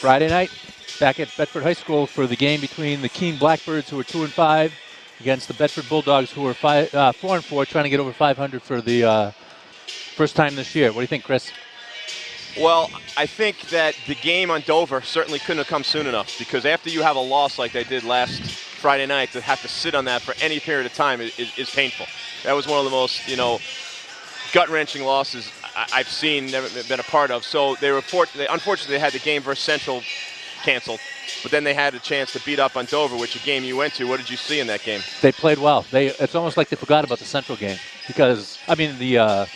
Friday night, back at Bedford High School for the game between the Keene Blackbirds, who are 2-5, against the Bedford Bulldogs, who are 4-4, trying to get over 500 for the first time this year. What do you think, Chris? Well, I think that the game on Dover certainly couldn't have come soon enough, because after you have a loss like they did last Friday night, to have to sit on that for any period of time is painful. That was one of the most, gut-wrenching losses I've seen, never been a part of. So they unfortunately had the game versus Central canceled, but then they had a chance to beat up on Dover, which a game you went to. What did you see in that game? They played well. It's almost like they forgot about the Central game because, the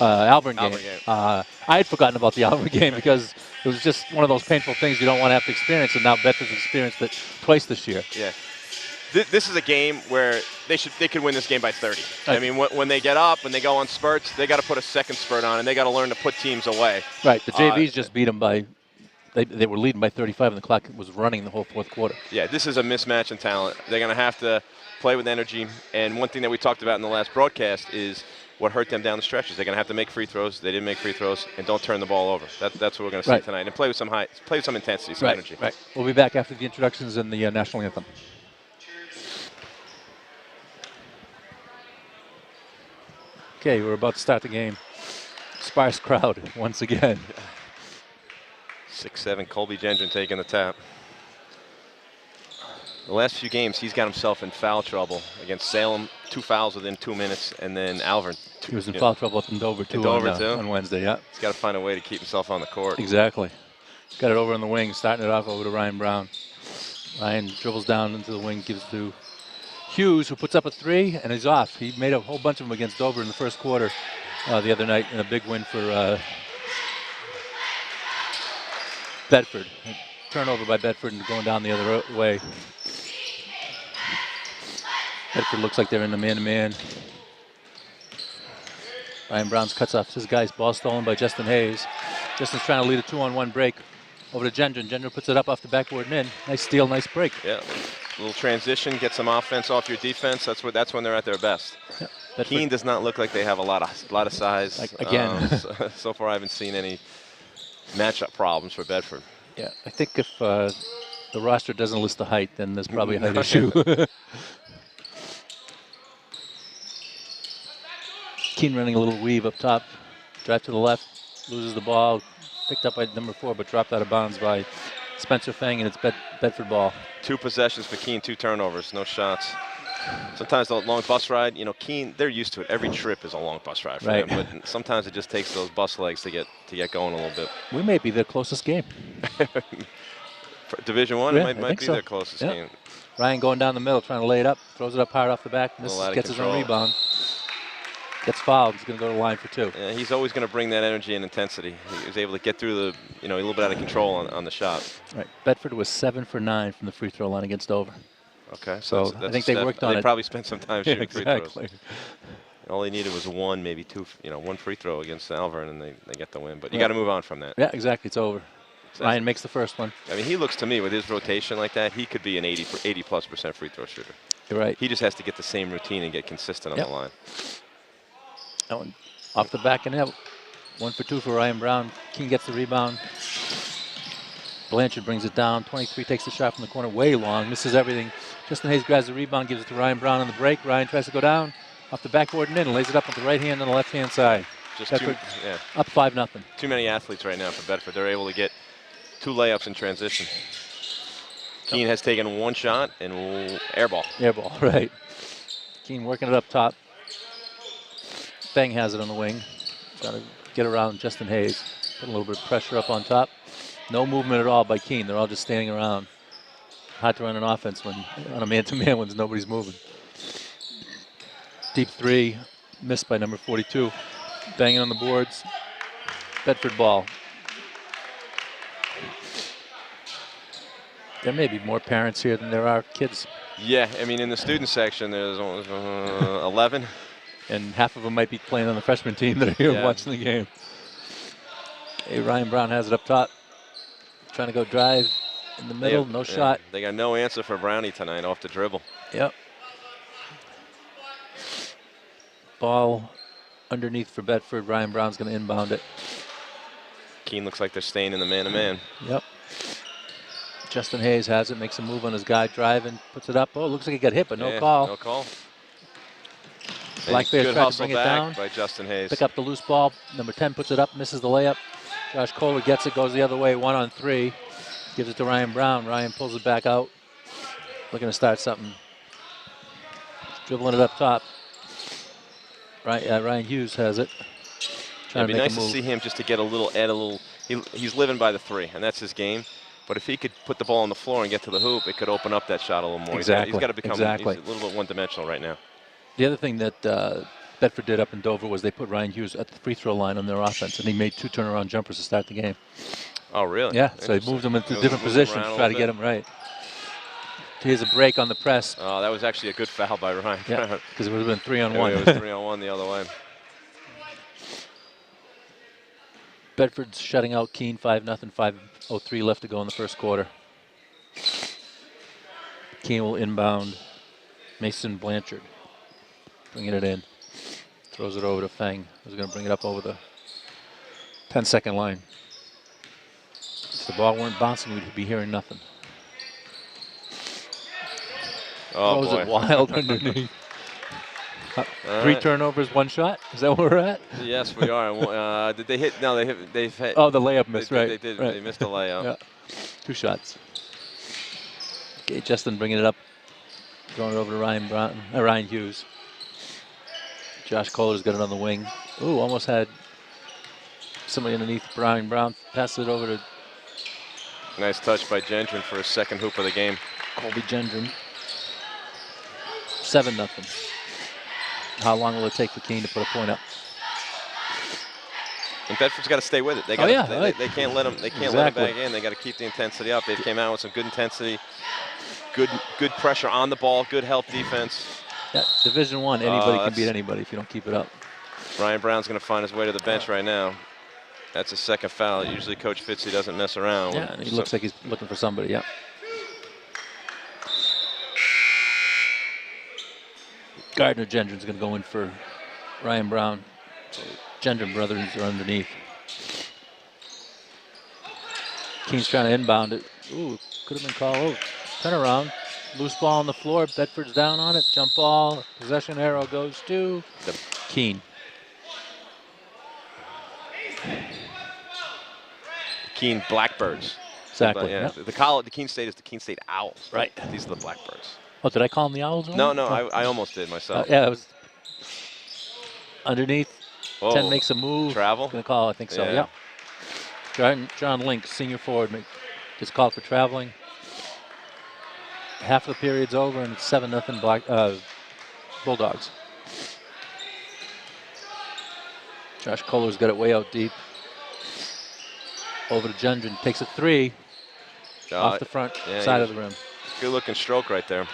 Alvin game. I had forgotten about the Alvin game because it was just one of those painful things you don't want to have to experience, and now Bedford's experienced it twice this year. Yeah. This is a game where they could win this game by 30. I mean, when they get up, when they go on spurts, they got to put a second spurt on, and they got to learn to put teams away. Right. The JVs just beat them by. They were leading by 35, and the clock was running the whole fourth quarter. Yeah, this is a mismatch in talent. They're going to have to play with energy. And one thing that we talked about in the last broadcast is what hurt them down the stretches. They're going to have to make free throws. They didn't make free throws, and don't turn the ball over. That's what we're going to see tonight. And play with some intensity, some energy. Right. We'll be back after the introductions and the national anthem. Okay, we're about to start the game. Sparse crowd once again. 6'7", Colby Gendron taking the tap. The last few games, he's got himself in foul trouble against Salem, 2 fouls within 2 minutes, and then Alvern. He was in foul trouble in Dover, too, on Wednesday, yeah. He's got to find a way to keep himself on the court. Exactly. Got it over in the wing, starting it off over to Ryan Brown. Ryan dribbles down into the wing, gives to Hughes, who puts up a 3, and he's off. He made a whole bunch of them against Dover in the first quarter the other night in a big win for Bedford. Turnover by Bedford and going down the other way. Bedford looks like they're in the man-to-man. Ryan Brown's cuts off his guy's ball stolen by Justin Hayes. Justin's trying to lead a 2-on-1 break over to Gendron. Gendron puts it up off the backboard and in. Nice steal, nice break. Yeah, a little transition, get some offense off your defense. That's when they're at their best. Yeah. Keene does not look like they have a lot of size. Again. So far I haven't seen any matchup problems for Bedford. Yeah, I think if the roster doesn't list the height, then there's probably a height issue. Keene running a little weave up top. Drive to the left, loses the ball. Picked up by number 4, but dropped out of bounds by Spencer Fang, and it's Bedford ball. 2 possessions for Keene, 2 turnovers, no shots. Sometimes the long bus ride, Keene, they're used to it. Every trip is a long bus ride for them, but sometimes it just takes those bus legs to get going a little bit. We may be their closest game. For Division I, it might be their closest game. Ryan going down the middle, trying to lay it up, throws it up hard off the back, gets his own rebound. Gets fouled. He's going to go to the line for 2. Yeah, he's always going to bring that energy and intensity. He was able to get through a little bit out of control on the shot. Right. Bedford was 7 for 9 from the free throw line against Dover. Okay. So I think they worked on it. They probably spent some time shooting free throws. Exactly. All they needed was 1, maybe 2, 1 free throw against Alvern, and they get the win. But you got to move on from that. Yeah, exactly. It's over. Ryan makes the first one. I mean, he looks to me with his rotation like that, he could be an 80+% free throw shooter. You're right. He just has to get the same routine and get consistent on the line. That one off the back and out. 1 for 2 for Ryan Brown. Keene gets the rebound. Blanchard brings it down. 23 takes the shot from the corner, way long, misses everything. Justin Hayes grabs the rebound, gives it to Ryan Brown on the break. Ryan tries to go down off the backboard and in, lays it up with the right hand on the left hand side. Just up 5-0. Too many athletes right now for Bedford. They're able to get 2 layups in transition. Keene has taken 1 shot and air ball. Air ball, right. Keene working it up top. Fang has it on the wing. Trying to get around Justin Hayes. Put a little bit of pressure up on top. No movement at all by Keene. They're all just standing around. Hard to run an offense when on a man-to-man when nobody's moving. Deep 3, missed by number 42. Banging on the boards. Bedford ball. There may be more parents here than there are kids. Yeah, I mean, in the student section, there's 11. And half of them might be playing on the freshman team that are here watching the game. Hey, Ryan Brown has it up top. Trying to go drive in the middle, no shot. They got no answer for Brownie tonight off the dribble. Yep. Ball underneath for Bedford. Ryan Brown's going to inbound it. Keene looks like they're staying in the man-to-man. Yep. Justin Hayes has it, makes a move on his guy, driving, puts it up. Oh, looks like he got hit, but no Yeah, call. No call. Blackbirds Good tried to hustle bring it back down. by Justin Hayes. Pick up the loose ball. Number 10 puts it up, misses the layup. Josh Kohler gets it, goes the other way, 1-on-3. Gives it to Ryan Brown. Ryan pulls it back out. Looking to start something. Dribbling it up top. Right, Ryan Hughes has it. Trying It'd be to make nice a to move. see him just to get a little. He's living by the 3, and that's his game. But if he could put the ball on the floor and get to the hoop, it could open up that shot a little more. Exactly. He's got to become. Exactly. He's a little bit one-dimensional right now. The other thing that Bedford did up in Dover was they put Ryan Hughes at the free throw line on their offense, and he made 2 turnaround jumpers to start the game. Oh, really? Yeah, so they moved him into different positions to try to get him right. Here's a break on the press. Oh, that was actually a good foul by Ryan. Yeah, because it would have been 3-on-1. It was 3-on-1 the other way. Bedford's shutting out Keene 5-0, 5:03 left to go in the first quarter. Keene will inbound. Mason Blanchard bringing it in. Throws it over to Feng, who's going to bring it up over the 10-second line. If the ball weren't bouncing, we'd be hearing nothing. Oh, Throws boy. it wild underneath. 3 turnovers, 1 shot? Is that where we're at? Yes, we are. Did they hit? No, they've hit. Oh, the layup missed, right. They did. Right. They missed the layup. Yeah. 2 shots. Okay, Justin bringing it up. Throwing it over to Ryan Hughes. Josh Kohler's got it on the wing. Ooh, almost had somebody underneath Brian Brown. Passes it over to Nice touch by Gendron for his second hoop of the game. Colby Gendron. 7-0. How long will it take for Keene to put a point up? And Bedford's got to stay with it. They can't let them. They can't let them back in. They got to keep the intensity up. They came out with some good intensity, good pressure on the ball, good help defense. Yeah, Division I, anybody can beat anybody if you don't keep it up. Ryan Brown's going to find his way to the bench right now. That's a second foul. Usually Coach Fitzy doesn't mess around. Yeah, and he looks like he's looking for somebody. Yeah. Gardner Gendron's going to go in for Ryan Brown. So Gendron brothers are underneath. Keene's trying to inbound it. Ooh, could have been called. Oh, turn around. Loose ball on the floor. Bedford's down on it. Jump ball. Possession arrow goes to Keene. Keene Blackbirds. Exactly. Yeah. Yep. The Keene State is the Keene State Owls. Right. These are the Blackbirds. Oh, did I call them the Owls? No, I almost did myself. Yeah, it was underneath. Whoa. 10 makes a move. Travel? Going to call, I think so, Yeah. John Link, senior forward, gets called for traveling. Half of the period's over, and it's 7-0 Bulldogs. Josh Kohler's got it way out deep. Over to Gendron, takes a 3 off the front side of the rim. Good looking stroke right there.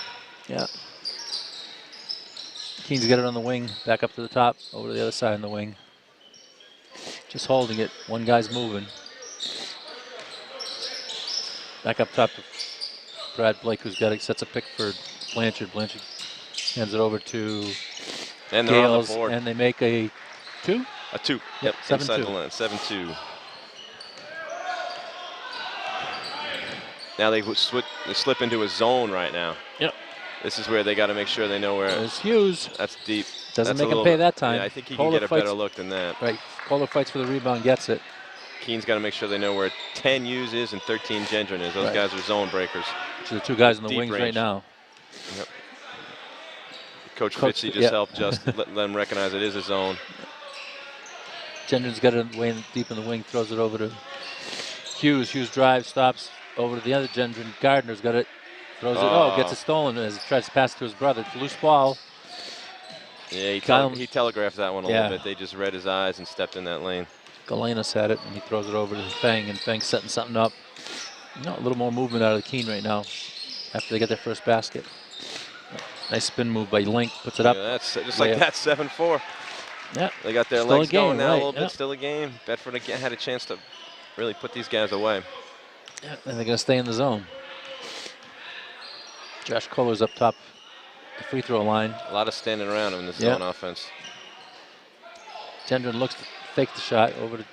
Yeah. Keene's got it on the wing, back up to the top, over to the other side on the wing. Just holding it. One guy's moving. Back up top to Brad Blake, who's got it, sets a pick for Blanchard. Blanchard hands it over to And they're Gales, on the board. and they make a 2? A 2. Yep, inside 7-2. the line. 7-2. Now they slip into a zone right now. Yep. This is where they got to make sure they know where. There's Hughes. That's deep. Doesn't That's make him pay that time. Yeah, I think he Kohler can get a better look than that. Right. Kohler fights for the rebound, gets it. Keene's got to make sure they know where 10 Hughes is and 13 Gendron is. Those guys are zone breakers. So the 2 guys in the Deep wings range. right now. Yep. Coach Fitzy just helped let them recognize it is a zone. Gendron's got it way deep in the wing, throws it over to Hughes. Hughes drives, stops over to the other Gendron. Gardner's got it, throws it, gets it stolen as he tries to pass it to his brother. It's a loose ball. Yeah, he telegraphed that one a little bit. They just read his eyes and stepped in that lane. Galenas had it, and he throws it over to Feng, and Feng's setting something up. A little more movement out of the Keene right now after they get their first basket. Nice spin move by Link, puts it up. Yeah, that's just like that, 7-4. Yeah. They got their Still legs a game, going now right, a little bit, still a game. Bedford again had a chance to really put these guys away. Yeah, and they're going to stay in the zone. Josh Kohler's up top, the free throw line. A lot of standing around in this zone offense. Gendron looks to fake the shot over to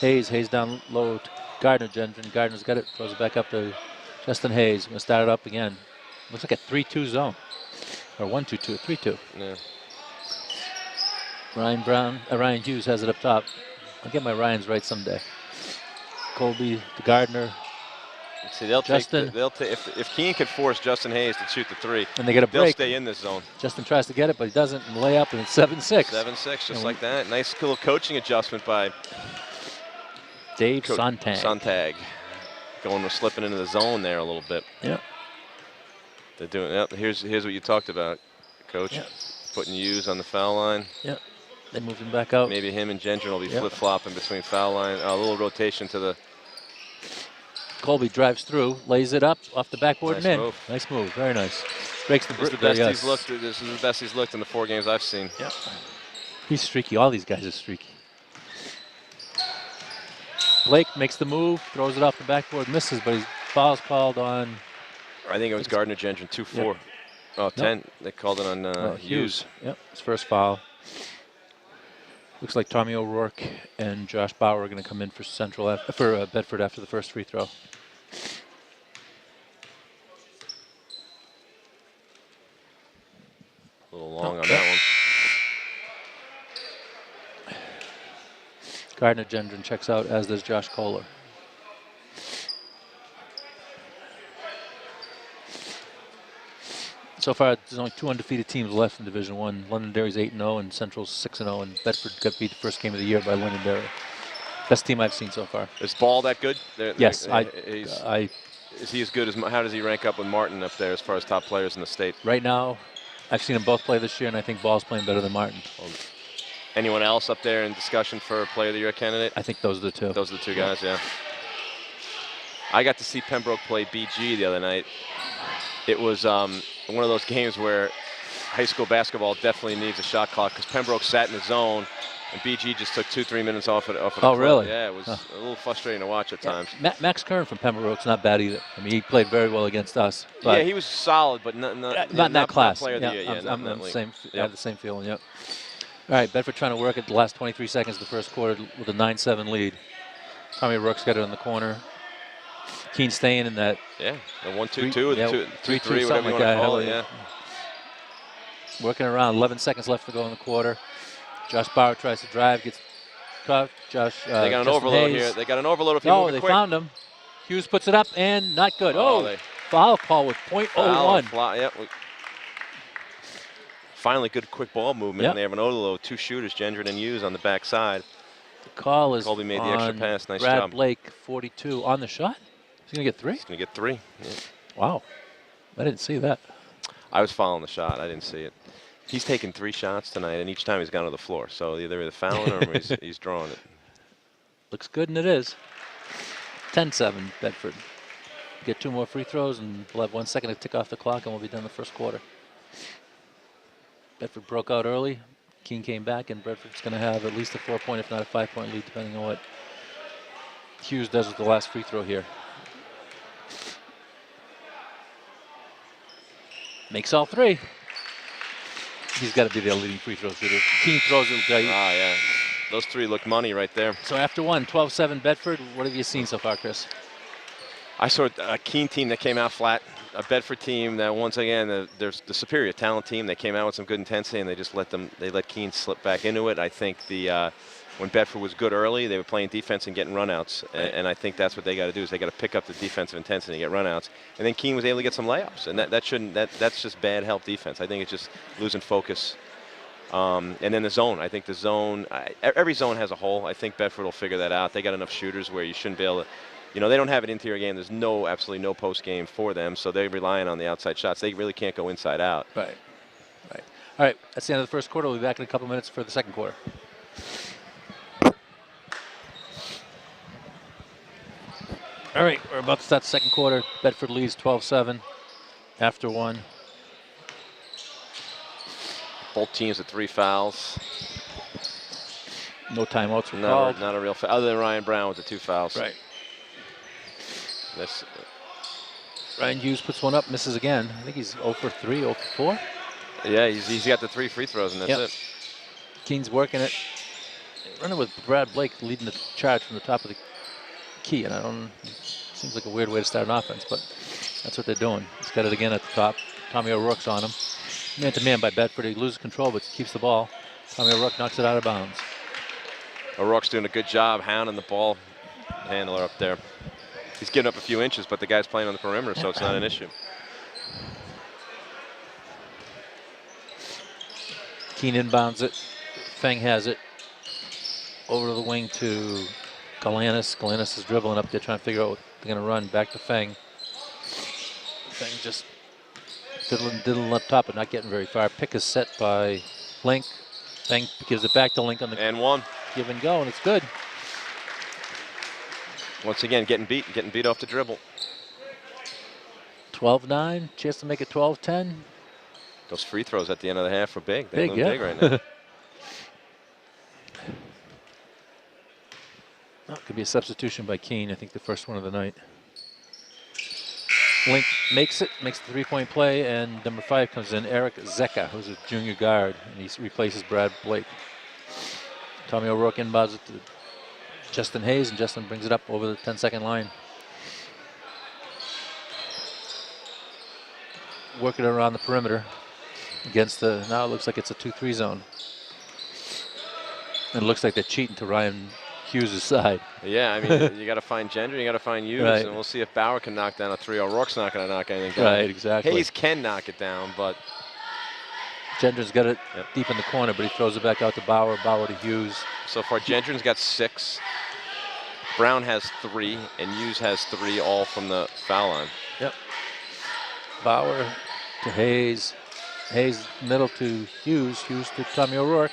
Hayes. Hayes down low to Gardner. Gendron. Gardner's got it, throws it back up to Justin Hayes going to start it up again. Looks like a 3-2 zone. Or 1-2-2, 3-2. Yeah. Ryan Hughes has it up top. I'll get my Ryans right someday. Colby, the Gardner. See, they'll Justin. take if Keene can force Justin Hayes to shoot the 3, and they get a they'll break. stay in this zone. Justin tries to get it, but he doesn't, and lay up, and it's 7-6. 7-6, just like that. Nice little coaching adjustment by Dave Sontag. Sontag. Slipping into the zone there a little bit. Yeah. They're doing. Yep. Here's what you talked about, Coach. Yeah. Putting Hughes on the foul line. Yeah. They moved him back out. Maybe him and Gendron will be flip-flopping between foul line. A little rotation to the. Colby drives through, lays it up off the backboard Nice and in. move. Nice move. Very nice. Breaks the This is the best he's looked. This is the best he's looked in the 4 games I've seen. Yeah. He's streaky. All these guys are streaky. Blake makes the move, throws it off the backboard, misses, but his foul's called on. I think it was Gardner Gendron 2-4. Yep. Oh, 10. They called it on Hughes. Yep, his first foul. Looks like Tommy O'Rourke and Josh Bauer are going to come in for Bedford after the first free throw. A little long on that one. Gardner Gendron checks out, as does Josh Kohler. So far, there's only 2 undefeated teams left in Division One. Londonderry's 8-0 and Central's 6-0, and Bedford got beat the first game of the year by Londonderry. Best team I've seen so far. Is Ball that good? Yes, is he as good as? How does he rank up with Martin up there as far as top players in the state? Right now, I've seen them both play this year, and I think Ball's playing better than Martin. Anyone else up there in discussion for Player of the Year candidate? I think those are the two. Those are the two guys, yeah. I got to see Pembroke play BG the other night. It was one of those games where high school basketball definitely needs a shot clock because Pembroke sat in the zone and BG just took 2-3 minutes off of the clock. Really? Yeah, it was a little frustrating to watch at times. Max Kern from Pembroke's not bad either. I mean, he played very well against us. But yeah, he was solid, but not in that class. Player of the year. I'm the same. I have the same feeling. Yep. All right, Bedford trying to work at the last 23 seconds of the first quarter with a 9-7 lead. Tommy Rook's got it in the corner. Keene staying in that. Yeah, the 1-2-2 or the 3-3, whatever something you like want to that. call it. Yeah. Working around. 11 seconds left to go in the quarter. Josh Bauer tries to drive, gets caught. They got an Justin overload Hayes. here. They got an overload if you No, move it they quick. found him. Hughes puts it up and not good. Oh, foul call with .01. Yep. Finally, good quick ball movement. Yep. And they have an overload. 2 shooters, Gendron and Hughes, on the backside. The call is Colby made the extra pass. Nice Brad job. Blake, 42 on the shot. He's going to get 3? He's going to get 3. Yeah. Wow. I didn't see that. I was following the shot. I didn't see it. He's taken 3 shots tonight, and each time he's gone to the floor. So either fouling or he's drawing it. Looks good, and it is. 10-7, Bedford. Get 2 more free throws, and we'll have 1 second to tick off the clock, and we'll be done the first quarter. Bedford broke out early. Keene came back, and Bedford's going to have at least a 4-point, if not a 5-point lead, depending on what Hughes does with the last free throw here. Makes all 3. He's got to be their leading free throw shooter. Keene throws it. Yeah. Those 3 look money right there. So after 12-7 Bedford, what have you seen so far, Chris? I saw a Keene team that came out flat. A Bedford team that, once again, there's the superior talent team. They came out with some good intensity, and they just let Keene slip back into it. I think when Bedford was good early, they were playing defense and getting runouts, and I think that's what they got to do, is they got to pick up the defensive intensity and get runouts. And then Keene was able to get some layups, and that's just bad help defense. I think it's just losing focus. And then the zone. I think the zone, every zone has a hole. I think Bedford will figure that out. They got enough shooters where you shouldn't be able to. They don't have an interior game. There's absolutely no post game for them, so they're relying on the outside shots. They really can't go inside out. Right. All right, that's the end of the first quarter. We'll be back in a couple minutes for the second quarter. All right, we're about to start the second quarter. Bedford leads 12-7 after 1. Both teams with 3 fouls. No timeouts were called. Not a real foul, other than Ryan Brown with the 2 fouls. Right. That's Ryan Hughes puts one up, misses again. I think he's 0 for 3, 0 for 4. Yeah, he's got the 3 free throws, and that's it. Keene's working it. Running with Brad Blake leading the charge from the top of the key, and I don't Seems like a weird way to start an offense, but that's what they're doing. He's got it again at the top. Tommy O'Rourke's on him. Man-to-man by Bedford. He loses control, but keeps the ball. Tommy O'Rourke knocks it out of bounds. O'Rourke's doing a good job hounding the ball handler up there. He's giving up a few inches, but the guy's playing on the perimeter, so it's not an issue. Keene inbounds it. Feng has it. Over to the wing to Galanis. Galanis is dribbling up there trying to figure out what they're going to run. Back to Feng. Feng just diddling up top but not getting very far. Pick is set by Link. Feng gives it back to Link on the and one. Give and go, and it's good. Once again, getting beat off the dribble. 12-9. Chance to make it 12-10. Those free throws at the end of the half were big. Big, They're yeah. big right now. Could be a substitution by Keene. I think the first one of the night. Link makes the three-point play, and number 5 comes in, Eric Zeka, who's a junior guard, and he replaces Brad Blake. Tommy O'Rourke inbounds it to Justin Hayes, and Justin brings it up over the 10-second line. Working around the perimeter against the, now it looks like it's a 2-3 zone. And it looks like they're cheating to Ryan Hughes' side. Yeah, I mean, you got to find Gendron, you got to find Hughes, right. and we'll see if Bauer can knock down a 3. O'Rourke's not going to knock anything down. Right, exactly. Hayes can knock it down, but Gendron's got it deep in the corner, but he throws it back out to Bauer. Bauer to Hughes. So far, Gendron's got 6. Brown has 3, and Hughes has 3, all from the foul line. Yep. Bauer to Hayes. Hayes middle to Hughes. Hughes to Tommy O'Rourke.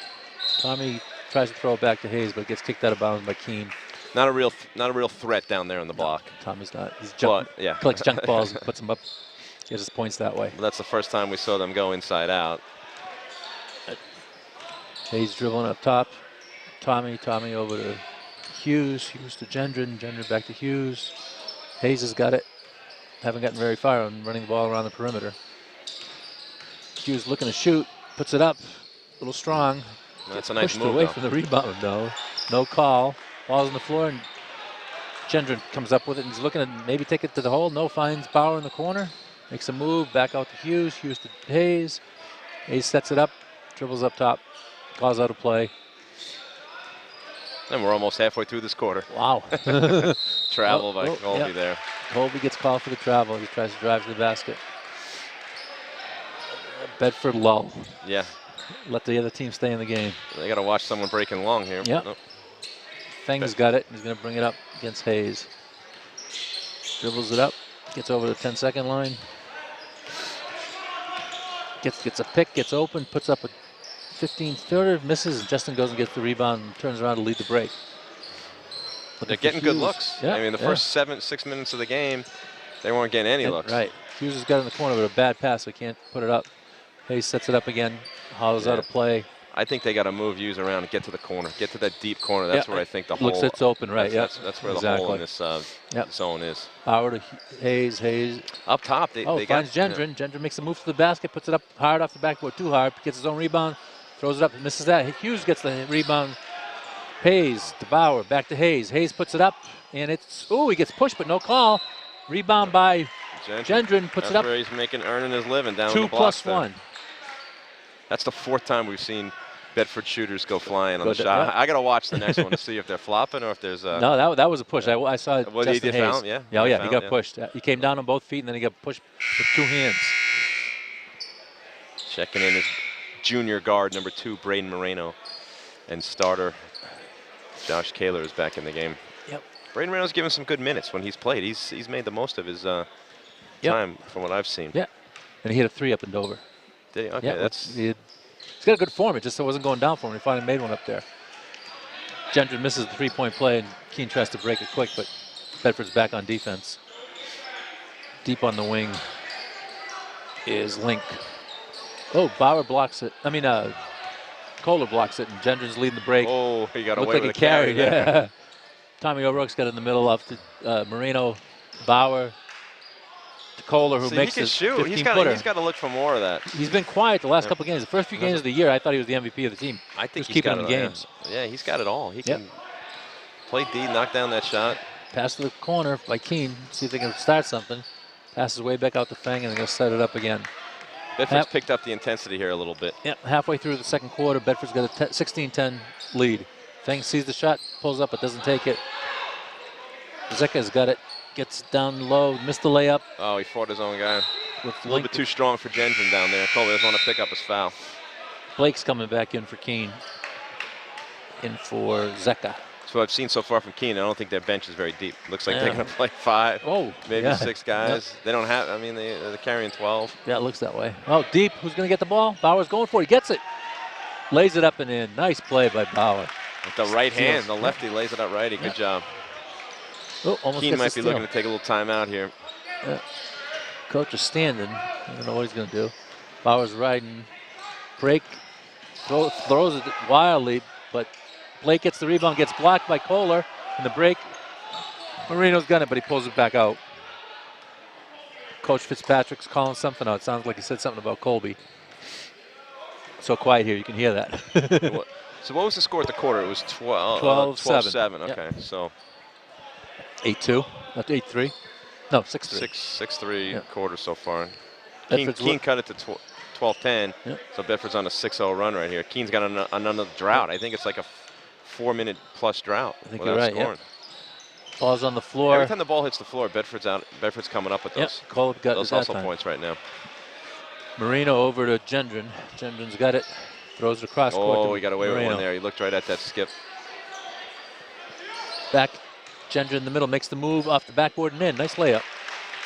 Tommy tries to throw it back to Hayes, but gets kicked out of bounds by Keene. Not a real threat down there on the block. Tommy's not. He's collects junk balls and puts them up. He has his points that way. Well, that's the first time we saw them go inside out. Hayes dribbling up top. Tommy over to Hughes. Hughes to Gendron. Gendron back to Hughes. Hayes has got it. Haven't gotten very far on running the ball around the perimeter. Hughes looking to shoot. Puts it up. A little strong. That's a nice pushed move, away though. from the rebound, though. No call. Ball's on the floor, and Gendron comes up with it, and he's looking to maybe take it to the hole. No, finds Bauer in the corner. Makes a move. Back out to Hughes. Hughes to Hayes. Hayes sets it up. Dribbles up top. Calls out a play. And we're almost halfway through this quarter. Wow. Travel by Colby there. Colby gets called for the travel. He tries to drive to the basket. Bedford low. Yeah. Let the other team stay in the game. They got to watch someone breaking long here. Yep. Nope. Feng's got it. He's going to bring it up against Hayes. Dribbles it up. Gets over the 10-second line. Gets a pick. Gets open. Puts up a 15-footer. Misses. And Justin goes and gets the rebound and turns around to lead the break. They're getting good looks. Yeah, I mean, the first 6 minutes of the game, they weren't getting any looks. Right. Hughes has got it in the corner with a bad pass, so he can't put it up. Hayes sets it up again. Hollows out a play. I think they got to move Hughes around and get to the corner. Get to that deep corner. That's where I think the hole. Looks it's open, right? That's where the hole in this zone is. Bauer to Hayes. Hayes. Up top, they finds Gendron. Gendron makes a move to the basket, puts it up hard off the backboard, too hard, gets his own rebound, throws it up, misses that. Hughes gets the rebound. Hayes to Bauer, back to Hayes. Hayes puts it up, and it's, he gets pushed, but no call. Rebound by Gendron, puts it up. That's where he's earning his living down the block. 2+1. That's the 4th time we've seen Bedford shooters go flying on the shot. I got to watch the next one to see if they're flopping or if there's a... No, that was a push. I saw Justin Hayes. Found? Yeah, he got pushed. He came down on both feet, and then he got pushed with 2 hands. Checking in his junior guard, number 2, Braden Moreno. And starter, Josh Kaler is back in the game. Yep. Braden Moreno's given some good minutes when he's played. He's made the most of his time from what I've seen. Yeah, and he hit a 3 up in Dover. Did he? Okay, yeah, he's got a good form. It just wasn't going down for him. He finally made one up there. Gendron misses the 3-point play, and Keene tries to break it quick, but Bedford's back on defense. Deep on the wing is Link. Bauer blocks it. Kohler blocks it, and Gendron's leading the break. Oh, he got Looked away like with a carry. there. Tommy O'Rourke's got it in the middle up to Moreno, Bauer, to Kohler, who makes his 15-footer. He's got to look for more of that. He's been quiet the last couple of games. The first few games of the year, I thought he was the MVP of the team. I think he's keeping him in games. Yeah, he's got it all. He can play D, knock down that shot. Pass to the corner by Keene. See if they can start something. Passes way back out to Fang, and they're going to set it up again. Bedford's picked up the intensity here a little bit. Yep, halfway through the second quarter, Bedford's got a 16-10 lead. Fang sees the shot, pulls up, but doesn't take it. Zeka's got it, gets down low, missed the layup. Oh, he fought his own guy. With A little bit too strong for Gendron down there. Colby doesn't want to pick up his foul. Blake's coming back in for Keene. In for Zeka. So I've seen so far from Keene, I don't think their bench is very deep. Looks like they're going to play 5, maybe 6 guys. They don't have, I mean, they're carrying 12. Yeah, it looks that way. Oh, deep, who's going to get the ball? Bauer's going for it, he gets it. Lays it up and in. Nice play by Bauer. With the right hand, the lefty lays it up righty. Good job. Oh, almost Keene might be looking steal. to take a little time out here. Yeah. Coach is standing. I don't know what he's going to do. Bauer's riding. Break. Throws it wildly, but Blake gets the rebound, gets blocked by Kohler. In the break, Marino's got it, but he pulls it back out. Coach Fitzpatrick's calling something out. Sounds like he said something about Colby. So quiet here, you can hear that. So what was the score at the quarter? It was 12-7. Okay, yep. So 8-2, not 8-3. No, 6-3. 6-3 Yep. quarter so far. Bedford's Keene cut it to 12-10. Yep. So Bedford's on a 6-0 run right here. Keene's got another drought. I think it's like a 4-minute plus drought. I think you're right. Scoring. Yep. Ball's on the floor. Every time the ball hits the floor, Bedford's out. Bedford's coming up with those. Yep. Cole got those that hustle time. points right now. Marino over to Gendron. Gendron's got it. Throws it across court. Oh, he got away with Marino. one there. He looked right at that skip. Back. Gendron in the middle makes the move off the backboard and in. Nice layup.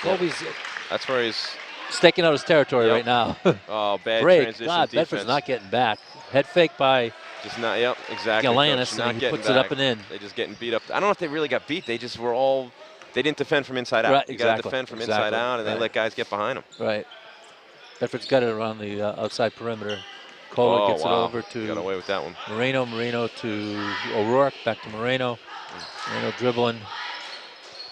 Colby's That's where he's staking out his territory right now. Oh, bad Break. transition God, defense. Bedford's not getting back. Head fake by Just not, yep, exactly. Galanis, Coach. Not and he getting puts it back. up and in. They just getting beat up. I don't know if they really got beat. They just were all, they didn't defend from inside out. Right, You got to exactly, defend from exactly. inside out, and Right. they let guys get behind them. Right. Bedford's got it around the outside perimeter. Kohler gets it over to Got away with that one. Moreno to O'Rourke, back to Moreno. Moreno dribbling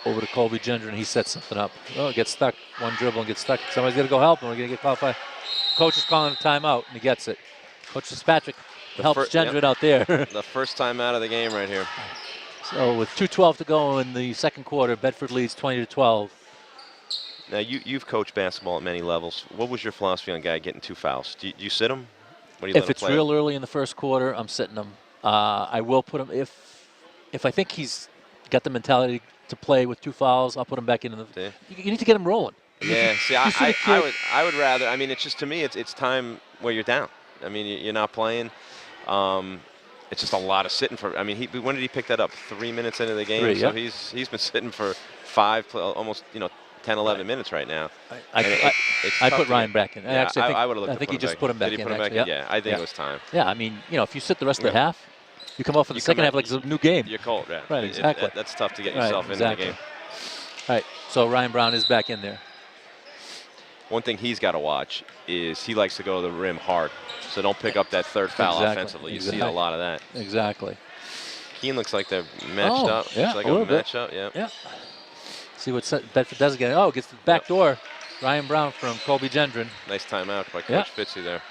over to Colby Gendron. He sets something up. Oh, it gets stuck. One dribble and gets stuck. Somebody's got to go help him. We're going to get qualified. Coach is calling a timeout, and he gets it. Coach Fitzpatrick helps Gendron out there. The first time out of the game right here. So with 2:12 to go in the second quarter, Bedford leads 20-12. Now, you've coached basketball at many levels. What was your philosophy on a guy getting 2 fouls? Do you sit him? What do you let If him it's play? real early in the first quarter, I'm sitting him. I will put him if I think he's got the mentality to play with 2 fouls. I'll put him back in. You need to get him rolling. Yeah, see, I would rather. I mean, it's just to me, it's time where you're down. I mean, you're not playing. It's just a lot of sitting for. I mean, when did he pick that up? 3 minutes into the game. 3, so yep. he's been sitting for 5, almost 10, 11 minutes right now. I put Ryan back in. Yeah, Actually, I think he just put him back in. Did he put him back in? Yeah, I think it was time. Yeah, I mean, if you sit the rest of the half, you come off for the second half like it's a new game. You're cold, yeah. Right, exactly. That's tough to get yourself into the game. All right, so Ryan Brown is back in there. One thing he's got to watch is he likes to go to the rim hard. So don't pick up that third foul offensively. You see a lot of that. Exactly. Keene looks like they're matched up. Yeah, looks like a little bit. matchup, yeah. See what Bedford does again. Oh, gets the back door. Ryan Brown from Colby Gendron. Nice timeout by Coach Fitzy there.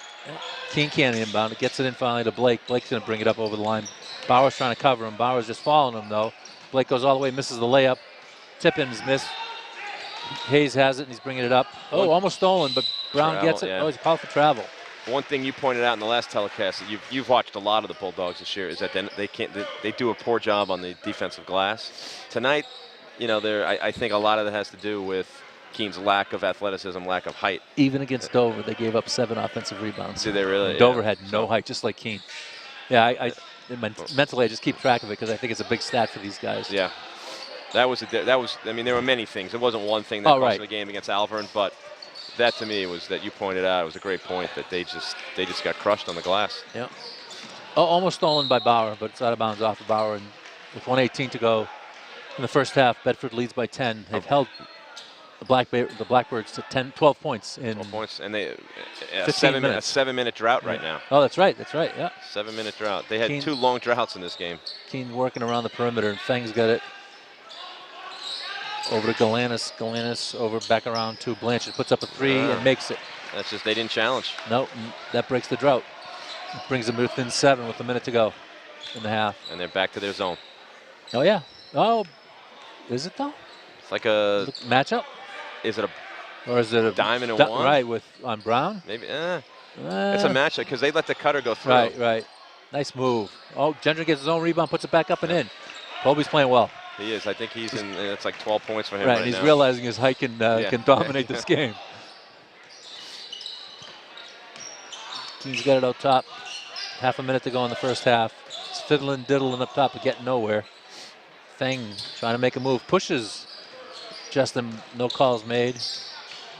Keene can't inbound. It gets it in finally to Blake. Blake's going to bring it up over the line. Bauer's trying to cover him. Bauer's just following him, though. Blake goes all the way, misses the layup. Tip-in's missed. Hayes has it, and he's bringing it up. Oh, almost stolen, but Brown gets it. Yeah. Oh, he's called for travel. One thing you pointed out in the last telecast that you've watched a lot of the Bulldogs this year is that they do a poor job on the defensive glass. Tonight, I think a lot of that has to do with Keene's lack of athleticism, lack of height. Even against Dover, they gave up 7 offensive rebounds. Did they really? Dover had no height, just like Keene. Yeah, mentally I just keep track of it because I think it's a big stat for these guys. Yeah. That was. I mean, there were many things. It wasn't one thing that cost them the game against Alvern, but that to me was that you pointed out. It was a great point that they just got crushed on the glass. Yeah. Oh, almost stolen by Bauer, but it's out of bounds off of Bauer, and with 1:18 to go in the first half, Bedford leads by 10. They've held the Blackbirds to 12 points in 12 points, and they a 15 minutes. 7-minute drought right now. Oh, that's right. Yeah. 7-minute drought. They had Keene, 2 long droughts in this game. Keene working around the perimeter, and Fang's got it. Over to Galanis. Galanis over back around to Blanchard. Puts up a 3 and makes it. That's just they didn't challenge. No, that breaks the drought. It brings them within 7 with a minute to go in the half. And they're back to their zone. Oh, yeah. Oh, Is it though? It's like a matchup? Is it a or is it a diamond and one? Right, with on Brown? Maybe. It's a matchup because they let the cutter go through. Right. Nice move. Oh, Gendron gets his own rebound, puts it back up and in. Colby's playing well. He is. I think he's in. It's like 12 points for him right now. He's realizing his height can dominate this game. Keene's got it out top. Half a minute to go in the first half. It's fiddling, diddling up top, but getting nowhere. Feng trying to make a move. Pushes Justin. No calls made.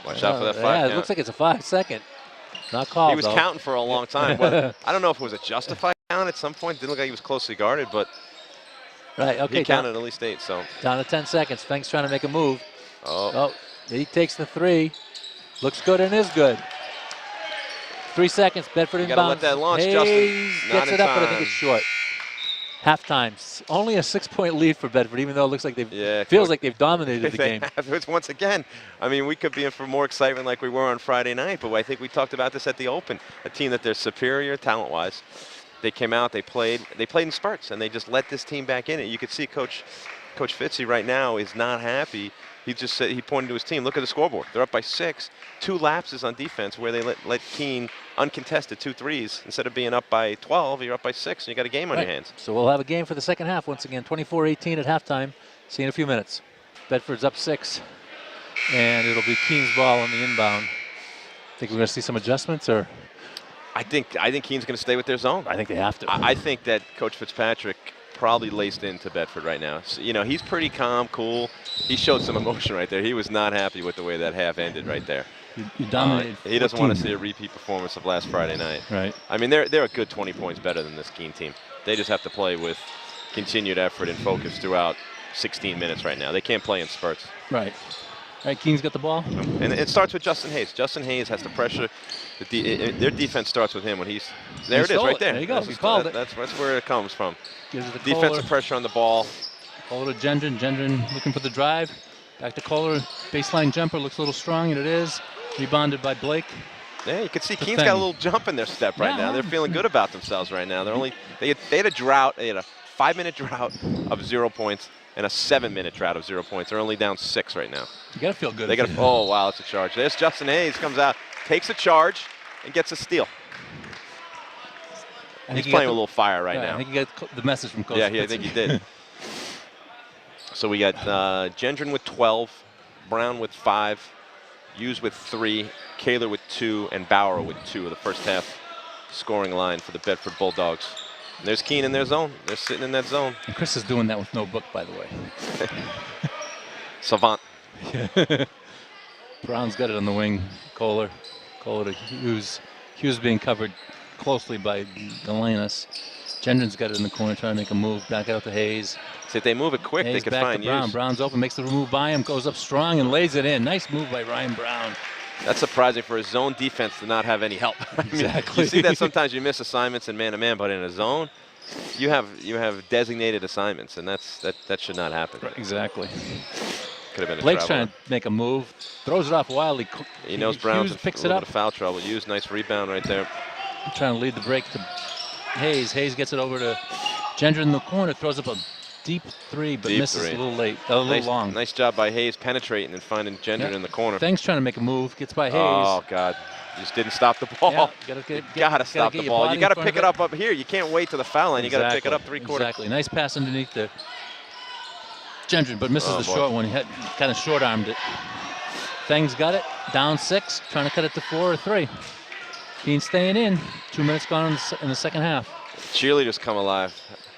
Watch out for that 5 Yeah, count. it looks like it's a 5-second. Not called. He was though. counting for a long time. But I don't know if it was a justified count at some point. Didn't look like he was closely guarded, but okay, he counted at least 8. So down to 10 seconds. Feng's trying to make a move. Oh, he takes the 3. Looks good and is good. 3 seconds. Bedford inbounds. You gotta let that launch, Hayes Justin. Gets it up, but I think it's short. Halftime. Only a 6-point lead for Bedford, even though it looks like feels like they've dominated the game. It's once again, I mean, we could be in for more excitement like we were on Friday night, but I think we talked about this at the Open. A team that they're superior talent-wise. They came out, they played in spurts, and they just let this team back in it. You could see Coach Fitzy right now is not happy. He just said, he pointed to his team. Look at the scoreboard. They're up by 6. 2 lapses on defense where they let Keene uncontested 2 threes. Instead of being up by 12, you're up by 6, and you got a game on your hands. So we'll have a game for the second half once again. 24-18 at halftime. See you in a few minutes. Bedford's up 6, and it'll be Keene's ball on the inbound. Think we're going to see some adjustments, or? I think Keene's going to stay with their zone. I think they have to. I think that Coach Fitzpatrick probably laced into Bedford right now. So, he's pretty calm, cool. He showed some emotion right there. He was not happy with the way that half ended right there. You dominated. He doesn't want to see a repeat performance of last Friday night. Right. I mean, they're a good 20 points better than this Keene team. They just have to play with continued effort and focus throughout 16 minutes right now. They can't play in spurts. Right. All right, Keene's got the ball. And it starts with Justin Hayes. Justin Hayes has to pressure. Their defense starts with him when he's there. It is right there. There you go. He called it. That's where it comes from. Gives it to Defensive Kohler. pressure on the ball. Kohler to Gendron. Gendron looking for the drive. Back to Kohler. Baseline jumper looks a little strong, and it is. Rebounded by Blake. Yeah, you can see Keene's got a little jump in their step right now. They're feeling good about themselves right now. They had a drought. They had a 5-minute drought of 0 points and a 7-minute drought of 0 points. They're only down 6 right now. You gotta feel good. They got. Oh wow, it's a charge. There's Justin Hayes comes out, takes a charge, and gets a steal. He's playing with a little fire right now. I think you got the message from Coach. Yeah, I think he did. So we got Gendron with 12, Brown with 5, Hughes with 3, Kaler with 2, and Bauer with 2 of the first half scoring line for the Bedford Bulldogs. And there's Keene in their zone. They're sitting in that zone. And Chris is doing that with no book, by the way. Savant. Brown's got it on the wing. Kohler to Hughes. Hughes being covered closely by Galanis. Gendron's got it in the corner trying to make a move. Back out to Hayes. See, if they move it quick, Hayes they could back find to Brown. Hughes. Brown's open, makes the move by him, goes up strong and lays it in. Nice move by Ryan Brown. That's surprising for a zone defense to not have any help. Exactly. You see that sometimes you miss assignments in man-to-man, but in a zone, you have designated assignments, and that should not happen. Right, exactly. Could have been a Blake's traveler. trying to make a move, throws it off wildly. He knows Brown's picks a little it bit up. of foul trouble. Hughes, nice rebound right there. Trying to lead the break to Hayes. Hayes gets it over to Gendron in the corner, throws up a deep 3, but misses a little late, a little long. Nice job by Hayes penetrating and finding Gendron in the corner. Feng's trying to make a move, gets by Hayes. Oh, God. Just didn't stop the ball. Yeah, you gotta stop the ball. You gotta pick it up here. You can't wait to the foul line. You gotta pick it up 3/4. Exactly. Nice pass underneath there. Gendron, but misses the short one. He had kind of short-armed it. Feng's got it. Down 6, trying to cut it to 4 or 3. Keene staying in. 2 minutes gone in the second half. Cheerleaders come alive.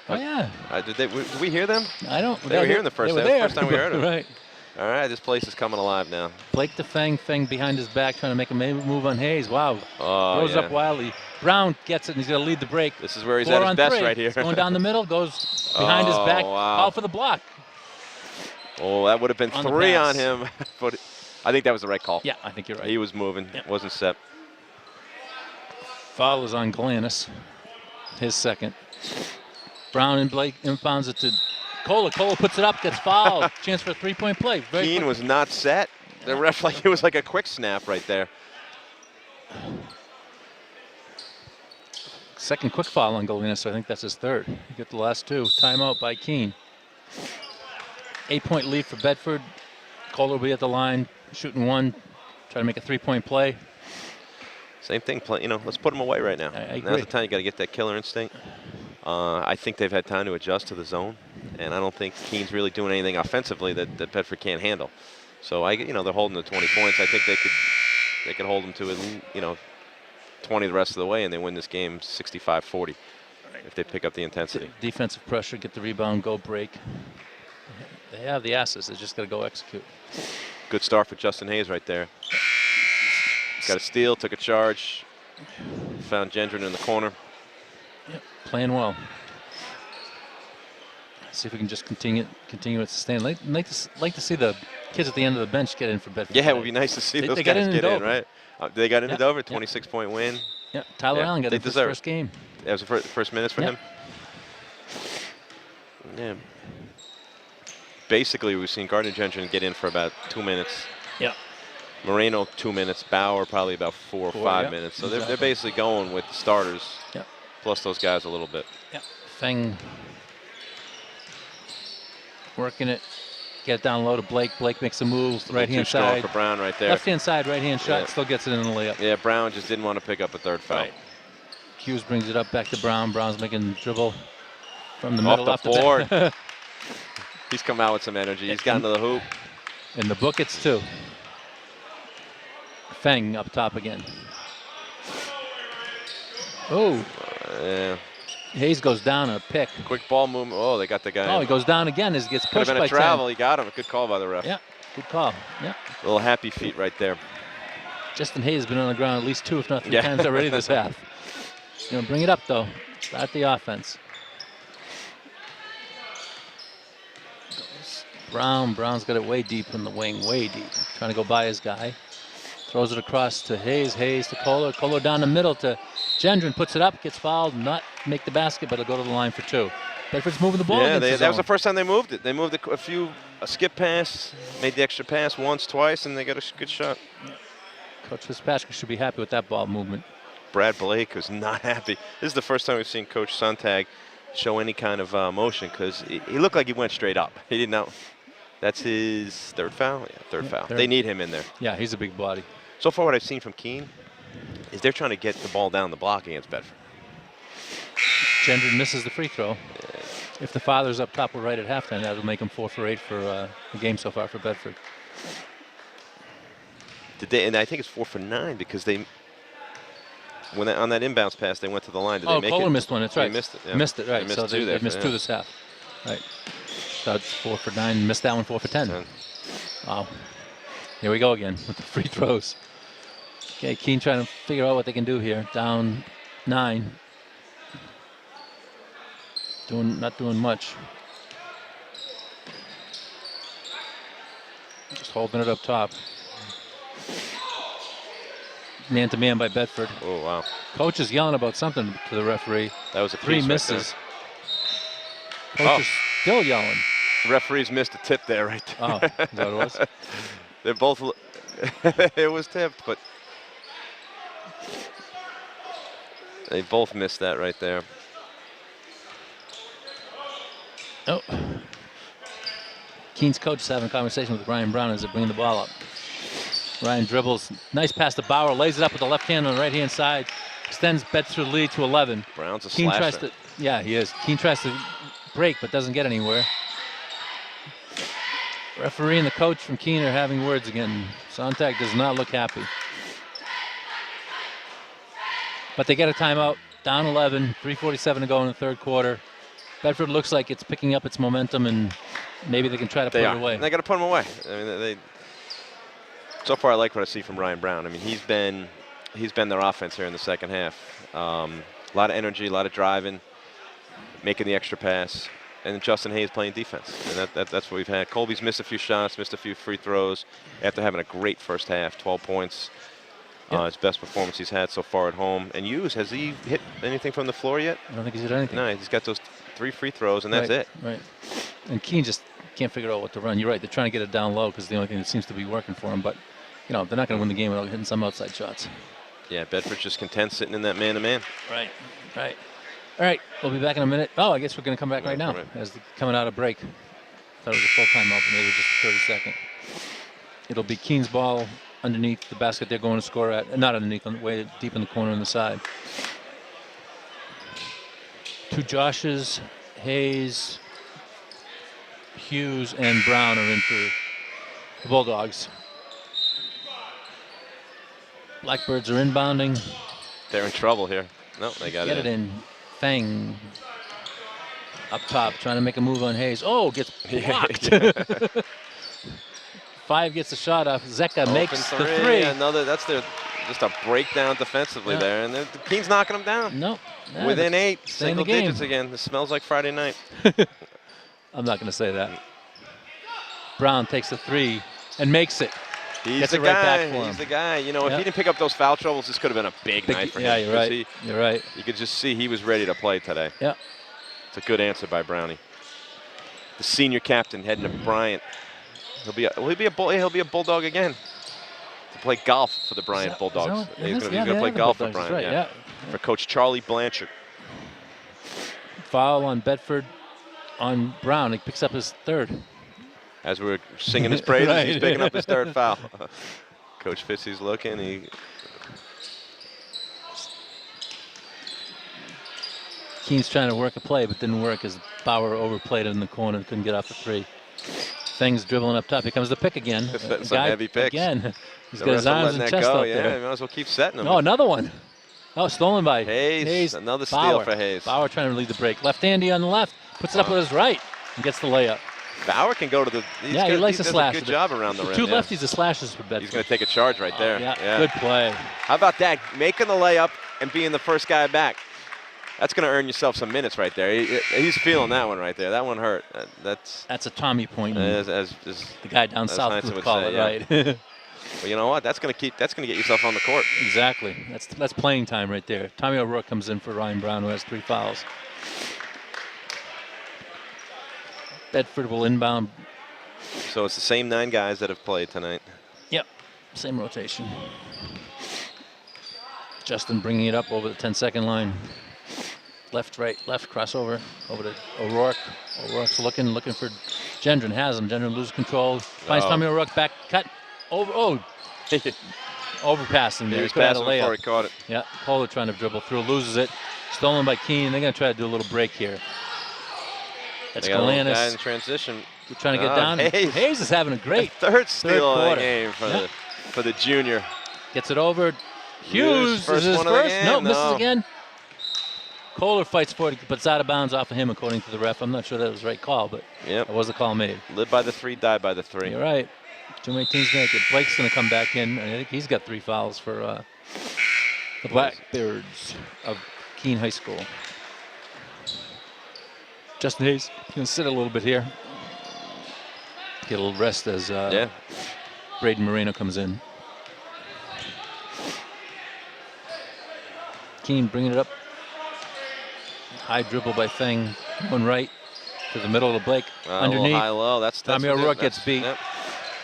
Oh, yeah. Did we hear them? I don't. They were here in the first half. First time we heard them. Right. All right, this place is coming alive now. Blake to Feng. Feng behind his back, trying to make a move on Hayes. Wow. Oh, Throws up wildly. Brown gets it, and he's going to lead the break. This is where he's 4 at his best 3. right here. Going down the middle, goes behind his back. Wow. Foul for the block. Oh, that would have been 3 on him. But I think that was the right call. Yeah, I think you're right. He was moving. Yep. Wasn't set. Foul is on Galanis. His second. Brown and Blake inbounds it to Kohler. Kohler puts it up, gets fouled. Chance for a 3-point play. Keene was not set. The ref, it was like a quick snap right there. Second quick foul on Galanis, so I think that's his 3rd. He got the last 2. Timeout by Keene. 8-point lead for Bedford. Kohler will be at the line, shooting one, try to make a 3-point play. Same thing. Let's put them away right now. I agree. Now's the time you got to get that killer instinct. I think they've had time to adjust to the zone, and I don't think Keene's really doing anything offensively that Bedford can't handle. So they're holding the 20 points. I think they could hold them to 20 the rest of the way, and they win this game 65-40 if they pick up the intensity. Defensive pressure, get the rebound, go break. They have the asses. They just got to go execute. Good start for Justin Hayes right there. Got a steal, took a charge, found Gendron in the corner. Yep, playing well. See if we can just continue to sustain. Like to see the kids at the end of the bench get in for Bedford. Yeah, it would be nice to see those guys get in, right? They got into Dover, 26-point win. Yeah, Tyler Allen got in his first game. That was the first minutes for him. Yeah. Basically, we've seen Gardner Gendron get in for about 2 minutes. Yeah. Moreno 2 minutes. Bauer probably about 4 or 5 minutes. So they're basically going with the starters. Yep. Plus those guys a little bit. Yeah. Feng working it. Get it down low to Blake. Blake makes a move. Right hand side. For Brown right there. Left hand side, right hand shot. Still gets it in the layup. Yeah, Brown just didn't want to pick up a third foul. Right. Hughes brings it up back to Brown. Brown's making a dribble from the middle off the board. He's come out with some energy. He's gotten to the hoop. In the book, it's 2. Feng up top again. Oh. Yeah. Hayes goes down on a pick. Quick ball movement. Oh, they got the guy. Oh, he goes down again as he gets pushed by 10. Could have been a travel. He got him. A good call by the ref. Yeah, good call. Yeah. A little happy feet right there. Justin Hayes has been on the ground at least 2, if not 3 times already this half. He's going to bring it up, though. Start the offense. Brown's got it way deep in the wing, way deep. Trying to go by his guy. Throws it across to Hayes. Hayes to Kohler. Kohler down the middle to Gendron. Puts it up, gets fouled, not make the basket, but he'll go to the line for 2. Bedford's moving the ball. Yeah, that was the first time they moved it. They moved a skip pass, made the extra pass once, twice, and they got a good shot. Coach Fitzpatrick should be happy with that ball movement. Brad Blake was not happy. This is the first time we've seen Coach Sontag show any kind of motion because he looked like he went straight up. He didn't know. That's his third foul? Yeah, third foul. They need him in there. Yeah, he's a big body. So far what I've seen from Keene is they're trying to get the ball down the block against Bedford. Gendron misses the free throw. If the father's up top or right at halftime, that'll make him 4 for 8 for the game so far for Bedford. And I think it's 4 for 9 because on that inbounds pass, they went to the line. Did they make Kohler it? missed one. That's right. They missed it. Yeah. Missed it, right. They So they missed 2 this half. Right. That's 4 for 9. Missed that one 4 for 10. Wow. Here we go again with the free throws. Okay, Keene trying to figure out what they can do here. Down 9. Not doing much. Just holding it up top. Man to man by Bedford. Oh, wow. Coach is yelling about something to the referee. That was a 3 misses. Coach is still yelling. The referees missed a tip there right there. Oh, is that what it was? They're both, it was tipped, but they both missed that right there. Oh. Keene's coach is having a conversation with Ryan Brown as they bring the ball up. Ryan dribbles. Nice pass to Bauer. Lays it up with the left hand on the right hand side. Extends Bedford lead to 11. Brown's a Keene slasher. tries to, yeah, he is. Keene tries to break but doesn't get anywhere. Referee and the coach from Keene are having words again. Sontag does not look happy. But they get a timeout. Down 11. 3:47 to go in the third quarter. Bedford looks like it's picking up its momentum, and maybe they can try to put it away. And they got to put them away. I mean, so far I like what I see from Ryan Brown. I mean, he's been their offense here in the second half. A lot of energy, a lot of driving, making the extra pass, and Justin Hayes playing defense. And that's what we've had. Colby's missed a few shots, missed a few free throws after having a great first half, 12 points. His best performance he's had so far at home. And Hughes, has he hit anything from the floor yet? I don't think he's hit anything. No, he's got those 3 free throws, and that's it. Right. And Keene just can't figure out what to run. You're right. They're trying to get it down low because the only thing that seems to be working for them. But, they're not going to win the game without hitting some outside shots. Yeah, Bedford's just content sitting in that man-to-man. Right. All right. We'll be back in a minute. Oh, I guess we're going to come back right now as coming out of break. thought it was a full timeout, but maybe just a 30-second. It'll be Keene's ball underneath the basket they're going to score at. Not underneath, way deep in the corner on the side. 2 Joshes, Hayes, Hughes, and Brown are in for the Bulldogs. Blackbirds are inbounding. They're in trouble here. No, they got Get it in. Fang up top, trying to make a move on Hayes. Oh, gets blocked. 5 gets a shot off. Zeka makes the 3. Another. That's just a breakdown defensively there, and the Keene's knocking them down. Nope. Yeah, Within 8, stay in single the game. digits again. This smells like Friday night. I'm not going to say that. Brown takes a 3 and makes it. He's Gets the it right guy. back for He's him. the guy. You know, if Yep. he didn't pick up those foul troubles, this could have been a big night for him. Yeah, you're right. You're right. You could just see he was ready to play today. Yeah. It's a good answer by Brownie. The senior captain heading to Bryant. He'll be a Bulldog again. To play golf for the Bryant Bulldogs. He's going to play golf for Bryant. Right, yeah. For Coach Charlie Blanchard. Foul on Bedford on Brown. He picks up his 3rd. As we're singing his praises, Right. he's picking up his 3rd foul. Coach Fitzy's looking. Keene's trying to work a play, but didn't work as Bauer overplayed it in the corner and couldn't get off the 3. Thing's dribbling up top. Here comes the pick again. Some heavy picks. Again. He's The got his rest of arms letting and that chest go. out Yeah, there. you might as well keep setting them. Oh, another one. Oh, stolen by Hayes. Another steal Bauer. for Hayes. Bauer trying to lead the break. Left-handy on the left. Puts it up with his right and gets the layup. Bauer can go to the. He likes to does slash. a good job around the rim. 2 lefties are slashes for Bedford. He's going to take a charge right there. Yeah, good play. How about that? Making the layup and being the first guy back. That's going to earn yourself some minutes right there. He's feeling that one right there. That one hurt. That's a Tommy point. As the guy down south would call it, right? Well, you know what? That's going to get yourself on the court. Exactly. That's playing time right there. Tommy O'Rourke comes in for Ryan Brown, who has 3 fouls. Bedford will inbound. So it's the same 9 guys that have played tonight. Yep, same rotation. Justin bringing it up over the 10-second line. Left, right, left, crossover, over to O'Rourke. O'Rourke's looking for Gendron. Has him. Gendron loses control. Finds Tommy O'Rourke back, cut. Overpassing there. He was passing before he caught it. Yeah, Polar trying to dribble through, loses it. Stolen by Keene. They're going to try to do a little break here. That's Galanis. In transition. We're trying to get down. Hayes is having a great third steal of the game for the junior. Gets it over. Hughes is his first. No, misses again. Kohler fights for it, but it's out of bounds off of him, according to the ref. I'm not sure that was the right call, but that was the call made. Live by the 3, die by the 3. You're right. Too many teams naked. Blake's going to come back in. I think he's got 3 fouls for the Blackbirds of Keene High School. Justin Hayes going to sit a little bit here. Get a little rest as Braden Moreno comes in. Keene bringing it up. High dribble by Thing. Going right to the middle of Blake. Underneath. High-low. That's Tommy O'Rourke gets beat. Yep.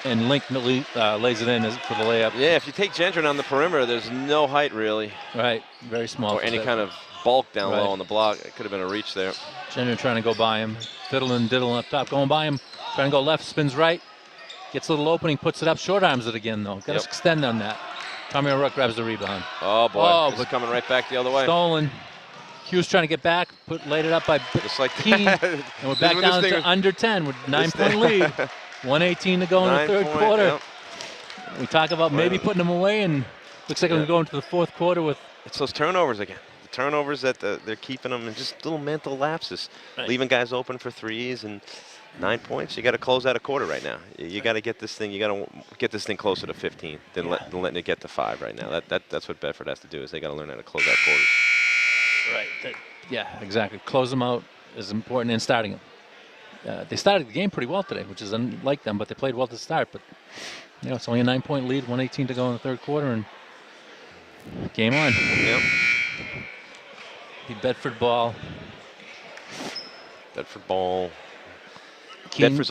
And Link lays it in for the layup. Yeah, if you take Gendron on the perimeter, there's no height really. Right, very small. Or any kind of bulk down low on the block. It could have been a reach there. Gendron trying to go by him. Diddling up top, going by him. Trying to go left, spins right. Gets a little opening, puts it up, short arms it again though. Got to extend on that. Tommy O'Rourke grabs the rebound. Oh boy, but coming right back the other way. Stolen. Hughes trying to get back, laid it up by Keene. And we're back down to under 10 with 9-point lead. 1:18 to go in the third quarter. Yep. We talk about maybe putting them away, and looks like we're going into the fourth quarter with. It's those turnovers again. The turnovers that they're keeping them, and just little mental lapses, leaving guys open for threes and 9 points. You got to close out a quarter right now. You got to get this thing. You got to get this thing closer to 15 than letting it get to 5 right now. That's what Bedford has to do. Is they got to learn how to close out quarters. Right. Yeah, exactly. Close them out is important in starting them. They started the game pretty well today, which is unlike them, but they played well to start. But it's only a 9-point lead, 1:18 to go in the third quarter, and game on. Yep. The Bedford ball. Bedford's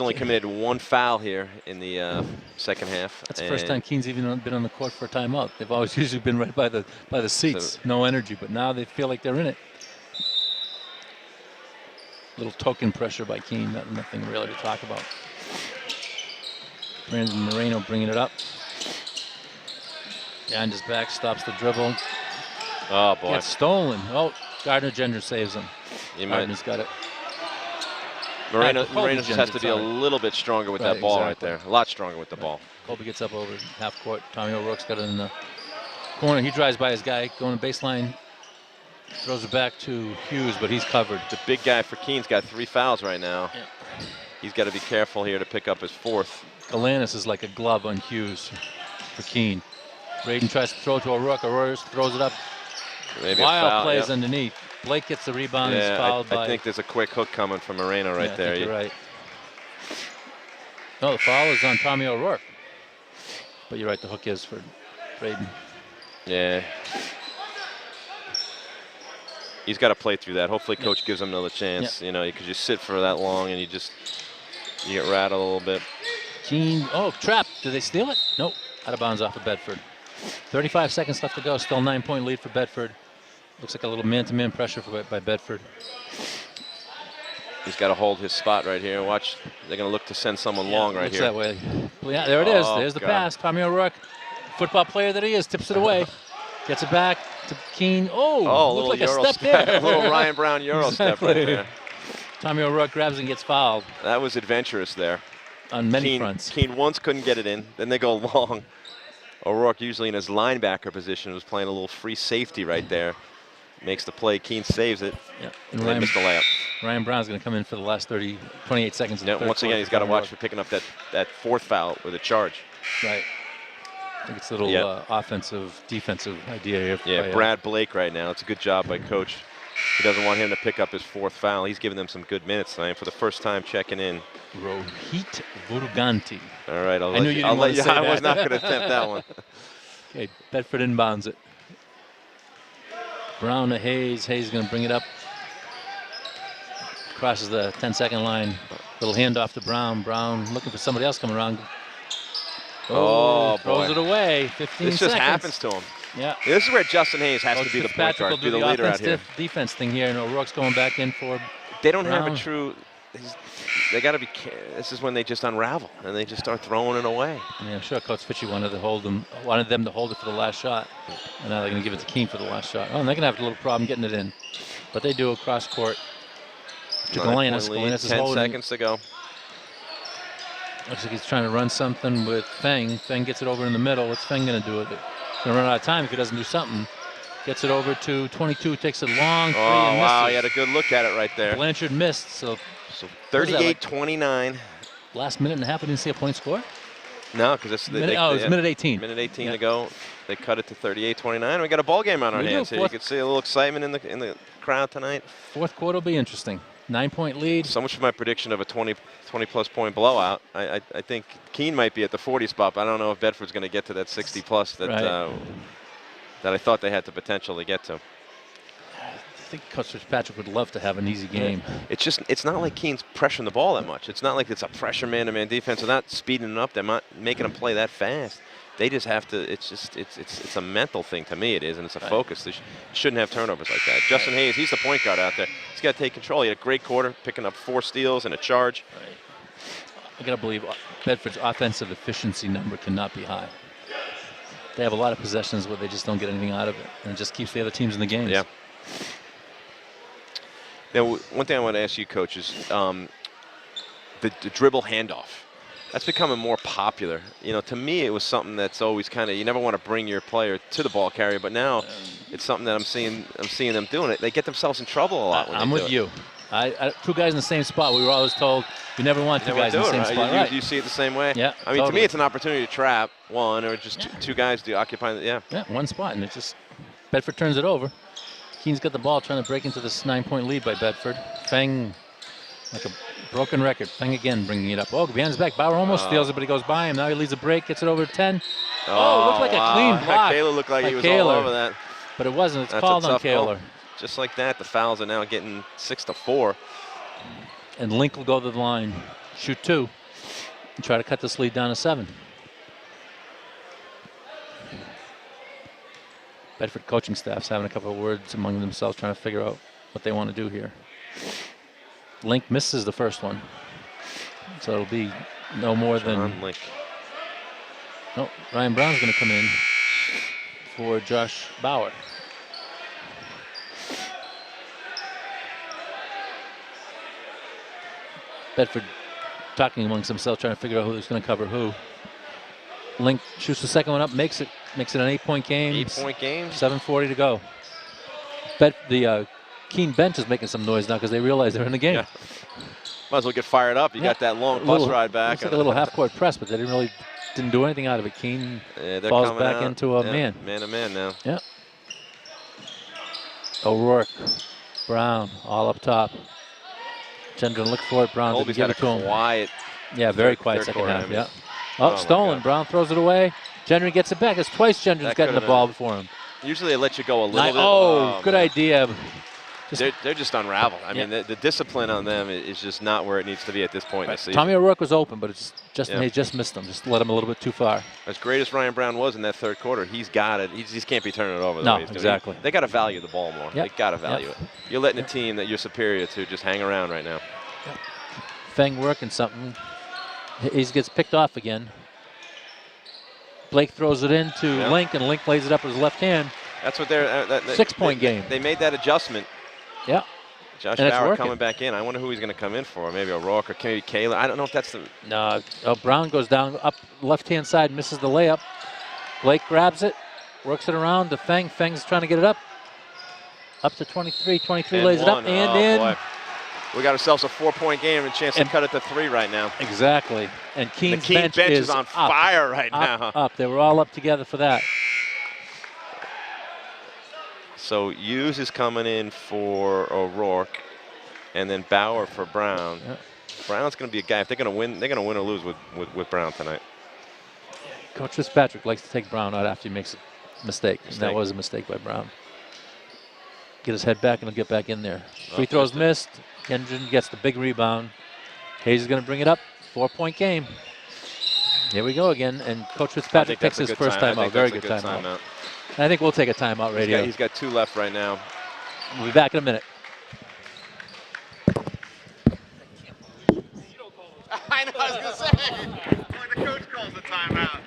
only committed 1 foul here in the second half. That's the first time Keene's even been on the court for a timeout. They've always usually been right by the seats, no energy, but now they feel like they're in it. Little token pressure by Keene, nothing really to talk about. Brandon Moreno bringing it up. Behind his back, stops the dribble. Oh, boy. Gets stolen. Oh, Gardner Gender saves him. Gardner's got it. Moreno just has to be a little bit stronger with that ball right there. A lot stronger with the ball. Colby gets up over half court. Tommy O'Rourke's got it in the corner. He drives by his guy, going to baseline. Throws it back to Hughes, but he's covered. The big guy for Keene's got 3 fouls right now. Yeah. He's got to be careful here to pick up his 4th. Galanis is like a glove on Hughes for Keene. Braden tries to throw it to O'Rourke. O'Rourke throws it up. Maybe Wild a foul. plays Yep. underneath. Blake gets the rebound. Yeah, He's fouled by. I think there's a quick hook coming from Moreno right there. I think you're right. No, the foul is on Tommy O'Rourke. But you're right, the hook is for Braden. Yeah. He's got to play through that. Hopefully coach gives him another chance. You know, because you sit for that long and you get rattled a little bit. Keene, trap. Did they steal it? Nope. Out of bounds off of Bedford. 35 seconds left to go. Still 9-point lead for Bedford. Looks like a little man-to-man pressure by Bedford. He's got to hold his spot right here. Watch, they're going to look to send someone long right here. That way. Yeah, there it is. There's the pass. Tommy O'Rourke, football player that he is, tips it away. Gets it back to Keene. Looked like Euro a step there. A little Ryan Brown Euro step right there. Tommy O'Rourke grabs and gets fouled. That was adventurous there. On many fronts. Keene once couldn't get it in. Then they go long. O'Rourke, usually in his linebacker position, was playing a little free safety right there. Makes the play. Keene saves it. Yeah. And Ryan missed the layup. Ryan Brown's going to come in for the last 28 seconds. Yeah, once again, he's got to watch for picking up that 4th foul with a charge. Right. I think it's a little offensive, defensive idea here. Brad Blake right now. It's a good job by coach. He doesn't want him to pick up his 4th foul. He's giving them some good minutes tonight for the first time checking in. Rohit Vuruganti. All right, I knew you didn't want to say that. I was not going to attempt that one. Okay, Bedford inbounds it. Brown to Hayes. Hayes is going to bring it up. Crosses the 10-second line. Little handoff to Brown. Brown looking for somebody else coming around. Throws it away. 15 seconds. This just happens to him. Yeah. This is where Justin Hayes has to be the point guard, be the leader out here. Defense thing here, and O'Rourke's going back in for. They don't have a true. They got to be. This is when they just unravel and they just start throwing it away. Yeah, I'm sure Coach Fitchie wanted them to hold it for the last shot, and now they're going to give it to Keene for the last shot. And they're going to have a little problem getting it in, but they do across court to Galanis. Galanis is 10 holding. seconds to go. Looks like he's trying to run something with Feng. Feng gets it over in the middle. What's Feng going to do with it? Going to run out of time if he doesn't do something. Gets it over to 22. Takes it long. Three and wow! misses. He had a good look at it right there. Blanchard missed. So 38-29. Last minute and a half. We didn't see a point score. No, because it's it was minute 18. Minute 18 to go. They cut it to 38-29. We got a ball game on our hands here. You can see a little excitement in the crowd tonight. Fourth quarter will be interesting. 9-point lead. So much for my prediction of a 20-plus point blowout. I think Keene might be at the 40 spot, but I don't know if Bedford's going to get to that 60-plus that I thought they had the potential to get to. I think Coach Fitzpatrick would love to have an easy game. It's not like Keene's pressuring the ball that much. It's not like it's a pressure man-to-man defense. They're not speeding it up. They're not making them play that fast. They just have to. It's a mental thing to me. It is, and it's a focus. They shouldn't have turnovers like that. Justin Hayes, he's the point guard out there. He's got to take control. He had a great quarter, picking up 4 steals and a charge. Right. I gotta believe Bedford's offensive efficiency number cannot be high. They have a lot of possessions where they just don't get anything out of it, and it just keeps the other teams in the games. Yeah. Now, one thing I want to ask you, Coach, is the dribble handoff. That's becoming more popular. You know, to me, it was something that's always kind of, you never want to bring your player to the ball carrier, but now it's something that I'm seeing them doing it. They get themselves in trouble a lot when I'm they do with you. Two guys in the same spot. We were always told you never want two guys in the same spot. You see it the same way? Yeah. I mean, to me, it's an opportunity to trap one or just two guys to occupy. Yeah, one spot, and it just Bedford turns it over. Keene's got the ball, trying to break into this 9-point lead by Bedford. Feng, like a broken record. Feng again bringing it up. Oh, behind his back. Bauer almost steals it, but he goes by him. Now he leads a break, gets it over to 10. Looked like a clean block. Kaler looked like he was all over that. But it wasn't. It's called on Kaler. Just like that, the fouls are now getting 6-4. And Link will go to the line, shoot 2, and try to cut this lead down to 7. Bedford coaching staff's having a couple of words among themselves, trying to figure out what they want to do here. Link misses the first one. So it'll be no more than... Link. No, Ryan Brown's going to come in for Josh Bauer. Bedford talking amongst themselves, trying to figure out who's going to cover who. Link shoots the second one up, makes it an 8-point game. 8-point game. 7:40 to go. The Keene bench is making some noise now because they realize they're in the game. Yeah. Might as well get fired up. You got that long bus ride back. It's like a little half-court press, but they didn't do anything out of it. Keene falls back into a man. Man-to-man now. Yeah. O'Rourke, Brown, all up top. Gendron look for it. Brown didn't give it to him. Quiet. Yeah, very quiet second half. Yeah. Oh, stolen. Brown throws it away. Gendron gets it back. It's twice Gendron's getting the ball before him. Usually they let you go a little bit. Oh, good idea. They're just unraveled. I mean, the discipline on them is just not where it needs to be at this point in the season. Tommy O'Rourke was open, but he just missed him. Just let him a little bit too far. As great as Ryan Brown was in that third quarter, he's got it. He just can't be turning it over. No, exactly. They got to value the ball more. They got to value it. You're letting a team that you're superior to just hang around right now. Yep. Feng working something. He gets picked off again. Blake throws it into Link, and Link lays it up with his left hand. That's what they're 6-point game. They made that adjustment. Yeah. Josh Bauer coming back in. I wonder who he's going to come in for. Maybe O'Rourke or maybe Kayla. I don't know if that's the... No. Brown goes down up left-hand side, misses the layup. Blake grabs it, works it around to Feng. Feng's trying to get it up. Up to 23. 23 lays it up and in. Boy. We got ourselves a 4-point game and a chance to cut it to 3 right now. Exactly. And Keene's the Keene bench is on fire right now. Up. They were all up together for that. So Hughes is coming in for O'Rourke, and then Bauer for Brown. Yeah. Brown's going to be a guy. If they're going to win, or lose with Brown tonight. Coach Fitzpatrick likes to take Brown out after he makes a mistake. And that was a mistake by Brown. Get his head back and he'll get back in there. Free throws missed. Gendron gets the big rebound. Hayes is going to bring it up. 4-point game. Here we go again. And Coach Fitzpatrick takes his first timeout. Very good timeout. I think we'll take a timeout, radio. He's got 2 left right now. We'll be back in a minute. I know, I was going to say. Like the coach calls the timeout.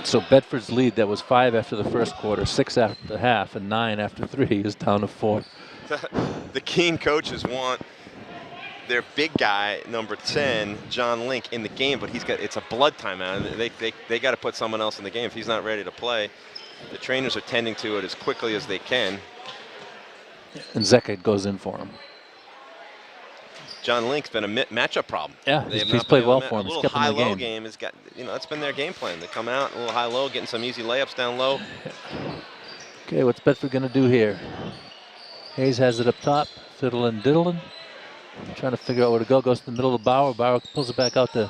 So Bedford's lead that was 5 after the first quarter, 6 after the half, and 9 after 3 is down to 4. The Keene coaches want their big guy, number 10, John Link, in the game, but it's a blood timeout. They got to put someone else in the game if he's not ready to play. The trainers are tending to it as quickly as they can. And Zeka goes in for him. John Link's been a matchup problem. Yeah, he's played well for him. A little high-low game has got, that's been their game plan. They come out a little high-low, getting some easy layups down low. Okay, what's Bedford going to do here? Hayes has it up top, fiddling diddling. Trying to figure out where to go. Goes to the middle of Bauer. Bauer pulls it back out to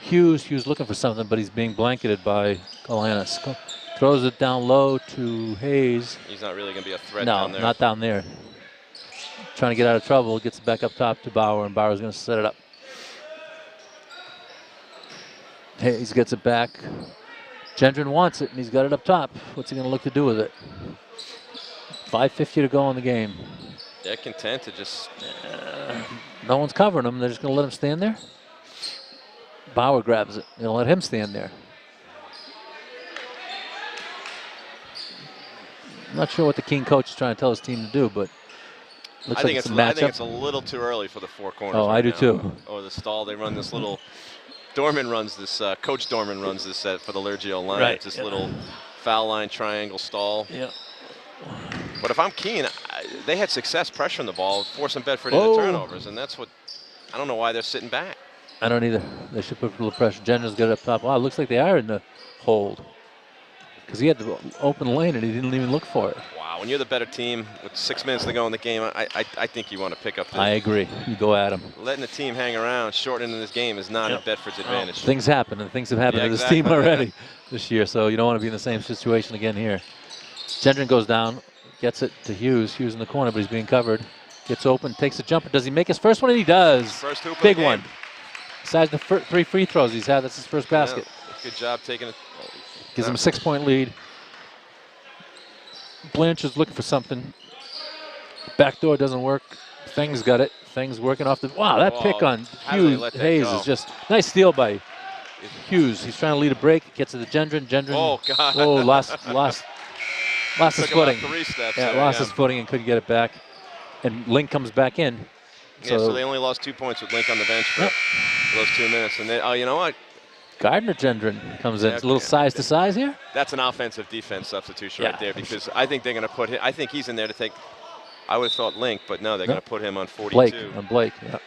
Hughes. Hughes looking for something, but he's being blanketed by Galanis. Throws it down low to Hayes. He's not really going to be a threat down there. No, not down there. Trying to get out of trouble, gets it back up top to Bauer, and Bauer's going to set it up. Hayes gets it back. Gendron wants it, and he's got it up top. What's he going to look to do with it? 5:50 to go in the game. They're content to just... no one's covering him. They're just going to let him stand there. Bauer grabs it. They'll let him stand there. I'm not sure what the Keene coach is trying to tell his team to do, but looks like it's a matchup. I think it's a little too early for the 4 corners. Oh, I do too. Or the stall. They run this little Dorman runs this. Coach Dorman runs this for the Lergio line. Right. It's this little foul line triangle stall. Yeah. But if I'm Keene, they had success pressuring the ball, forcing Bedford into turnovers, and that's what. I don't know why they're sitting back. I don't either. They should put a little pressure. Jenner's got it up top. Wow, it looks like they are in the hold. Because he had the open lane and he didn't even look for it. Wow, when you're the better team with 6 minutes to go in the game, I think you want to pick up the. I agree. You go at him. Letting the team hang around, shortening this game is not in Bedford's advantage. Things happen, and things have happened to this team already this year, so you don't want to be in the same situation again here. Gendron goes down, gets it to Hughes. Hughes in the corner, but he's being covered. Gets open, takes a jumper. Does he make his first one? And he does. First hoop Big of the one. game. Besides the 3 free throws he's had, that's his first basket. Yeah, good job taking it. Gives him a 6-point lead. Blanchard's looking for something. Back door doesn't work. Feng's got it. Feng's working off the. Wow, that pick on Hayes is just nice steal by Hughes. He's trying to lead a break. Gets to the Gendron. Gendron. Oh God. Oh, lost his footing. 3 steps. Yeah, lost his footing and couldn't get it back. And Link comes back in. So they only lost 2 points with Link on the bench for those 2 minutes. And then, you know what? Gardner Gendron comes in. It's a little size to size here. That's an offensive defense substitution right there, because I think they're going to put him. I think he's in there to take. I would have thought Link, but no, they're going to put him on 42. Blake. Yeah.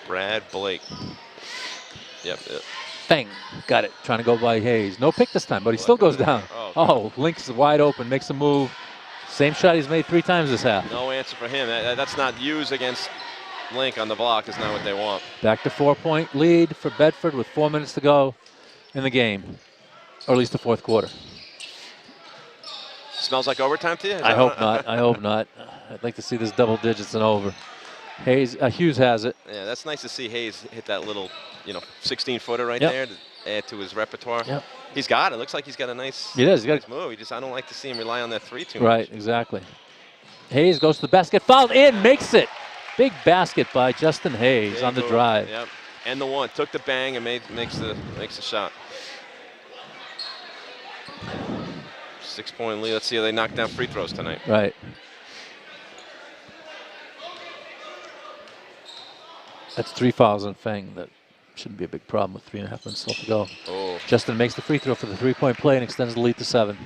Brad Blake. Yep. Feng got it. Trying to go by Hayes. No pick this time, but he still goes down. Oh, Link's wide open. Makes a move. Same shot he's made 3 times this half. No answer for him. That's not Hughes against Link on the block. Is not what they want. Back to 4-point lead for Bedford with 4 minutes to go in the game, or at least the fourth quarter. Smells like overtime to you? I hope not. I hope not. I'd like to see this double digits and over. Hughes has it. Yeah, that's nice to see Hayes hit that little, 16-footer right there to add to his repertoire. Yep. He's got it. Looks like he's got a nice, He's got nice move. I don't like to see him rely on that 3 too much. Right, exactly. Hayes goes to the basket, fouled in, makes it. Big basket by Justin Hayes on the drive. Yep. And the one took the bang and makes the shot. 6-point lead. Let's see how they knock down free throws tonight. Right. That's 3 fouls on Feng. That shouldn't be a big problem with 3.5 minutes left to go. Oh. Justin makes the free throw for the 3-point play and extends the lead to 7.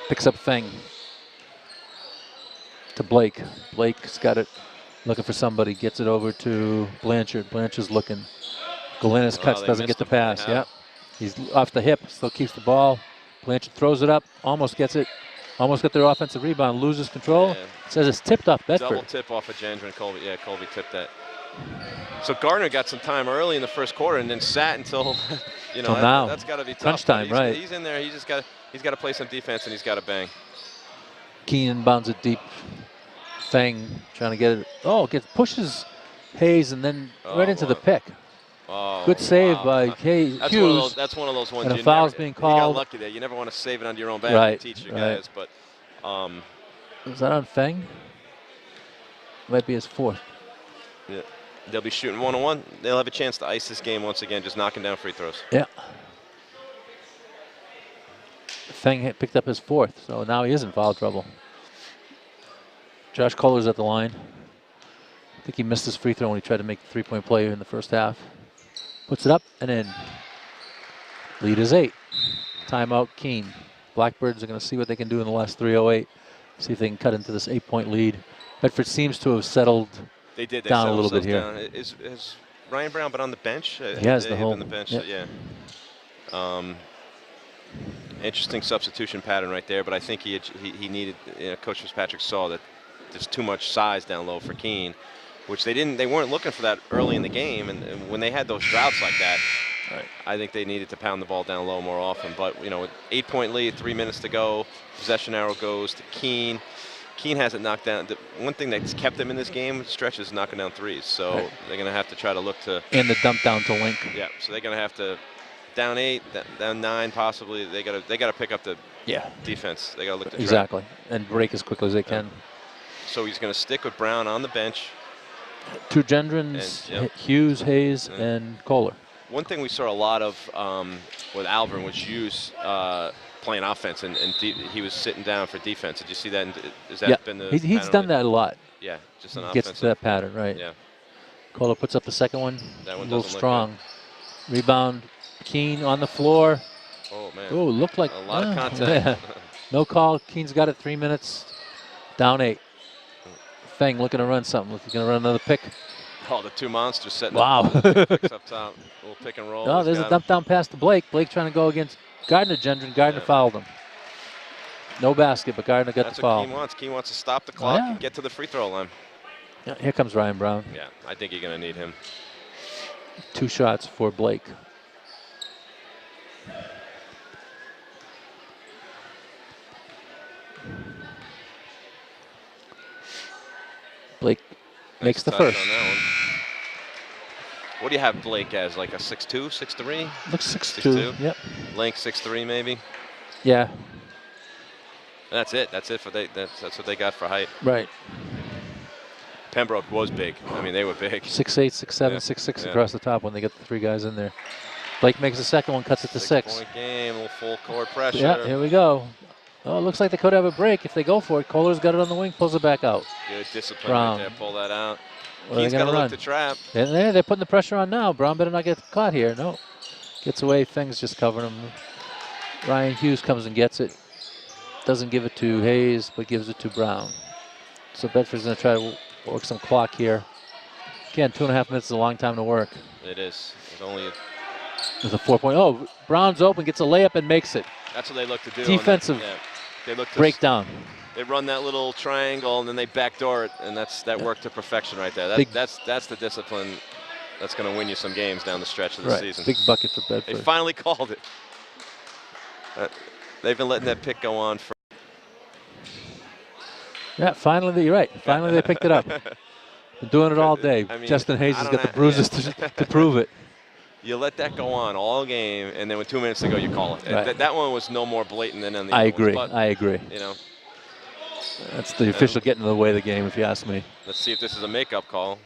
Picks up Feng to Blake. Blake's got it, looking for somebody. Gets it over to Blanchard. Blanchard's looking. Galinas cuts, doesn't get the pass. Yep. He's off the hip, still keeps the ball. Blanchard throws it up, almost gets it. Almost got their offensive rebound, loses control. Yeah. Says it's tipped off Bedford. Double tip off of Gendron. Colby. Yeah, Colby tipped that. So Gardner got some time early in the first quarter and then sat until, now. That's got to be tough. Crunch time, right? He's in there. He's got to play some defense and he's got to bang. Keene bounds it deep. Feng trying to get it. Pushes Hayes and then right into the pick. Oh, good save by Hayes. Hughes. That's one of those ones. And a foul's being called. You got lucky there. You never want to save it under your own back to teach your guys. But is that on Feng? Might be his 4th. Yeah. They'll be shooting 1-on-1. They'll have a chance to ice this game once again, just knocking down free throws. Yeah. Feng picked up his 4th, so now he is in foul trouble. Josh Kohler's at the line. I think he missed his free throw when he tried to make the 3-point play in the first half. Puts it up and in. Lead is 8. Timeout, Keene. Blackbirds are going to see what they can do in the last 3:08. See if they can cut into this 8-point lead. Bedford seems to have settled down a little bit here. Is Ryan Brown been on the bench? He has the whole. On the bench, yeah. Interesting substitution pattern right there, but I think he needed. Coach Fitzpatrick saw that there's too much size down low for Keene, which they weren't looking for that early in the game, and when they had those droughts like that, I think they needed to pound the ball down low more often. But with 8-point lead, 3 minutes to go, possession arrow goes to Keene. Keene hasn't knocked down. The one thing that's kept them in this game stretch is knocking down threes. So they're going to have to try to look to. And the dump down to Link. Yeah. So they're going to have to down 8, down 9 possibly. They got to pick up the defense. They got to look to exactly and break as quickly as they can. So he's going to stick with Brown on the bench. 2 Gendrons, Hughes, Hayes, and Kohler. One thing we saw a lot of with Alvin was Hughes playing offense, and he was sitting down for defense. Did you see that? Has that been the he's done that a lot. Yeah, just an offense. Gets to that pattern, right. Yeah. Kohler puts up the second one. That one a little doesn't look strong. Rebound. Keene on the floor. Oh, man. Oh, looked like a lot of contact. Yeah. No call. Keene's got it 3 minutes. Down 8. Feng looking to run something. Looking to run another pick. Oh, the two monsters setting Wow. up picks up top. Little pick and roll. Oh, there's a dump down pass to Blake. Blake trying to go against Gardner Gendron. Gardner fouled him. No basket, but Gardner got the foul. That's what Keene wants. Keene wants to stop the clock and get to the free throw line. Yeah, here comes Ryan Brown. Yeah, I think you're going to need him. 2 shots for Blake. Blake makes the first. What do you have Blake as? Like a 6'2", 6'3"? Looks 6'2". Yep. Length 6'3" maybe. Yeah. That's it. That's it for that's what they got for height. Right. Pembroke was big. I mean, they were big. 6'8", 6'7", 6'6" across the top when they get the 3 guys in there. Blake makes the second one, cuts it to 6. 6-point game, a little full court pressure. Yeah, here we go. Oh, it looks like they could have a break if they go for it. Kohler's got it on the wing, pulls it back out. Good discipline right there. Pull that out. He's got to look to trap. And they're putting the pressure on now. Brown better not get caught here. No. Gets away. Feng's just covering him. Ryan Hughes comes and gets it. Doesn't give it to Hayes, but gives it to Brown. So Bedford's going to try to work some clock here. Again, 2.5 minutes is a long time to work. It is. There's a 4-point. Oh, Brown's open, gets a layup and makes it. That's what they look to do. Defensive they look to breakdown. They run that little triangle and then they backdoor it, and that worked to perfection right there. That's the discipline that's going to win you some games down the stretch of the season. Big bucket for Bedford. They finally called it. They've been letting that pick go on for. Yeah, finally, you're right. Finally, they picked it up. Been doing it all day. I mean, Justin Hayes has got the bruises to prove it. You let that go on all game, and then with 2 minutes to go, you call it. Right. That one was no more blatant than on the I other agree. ones, but, I agree. You know, that's the official getting in the way of the game, if you ask me. Let's see if this is a makeup call.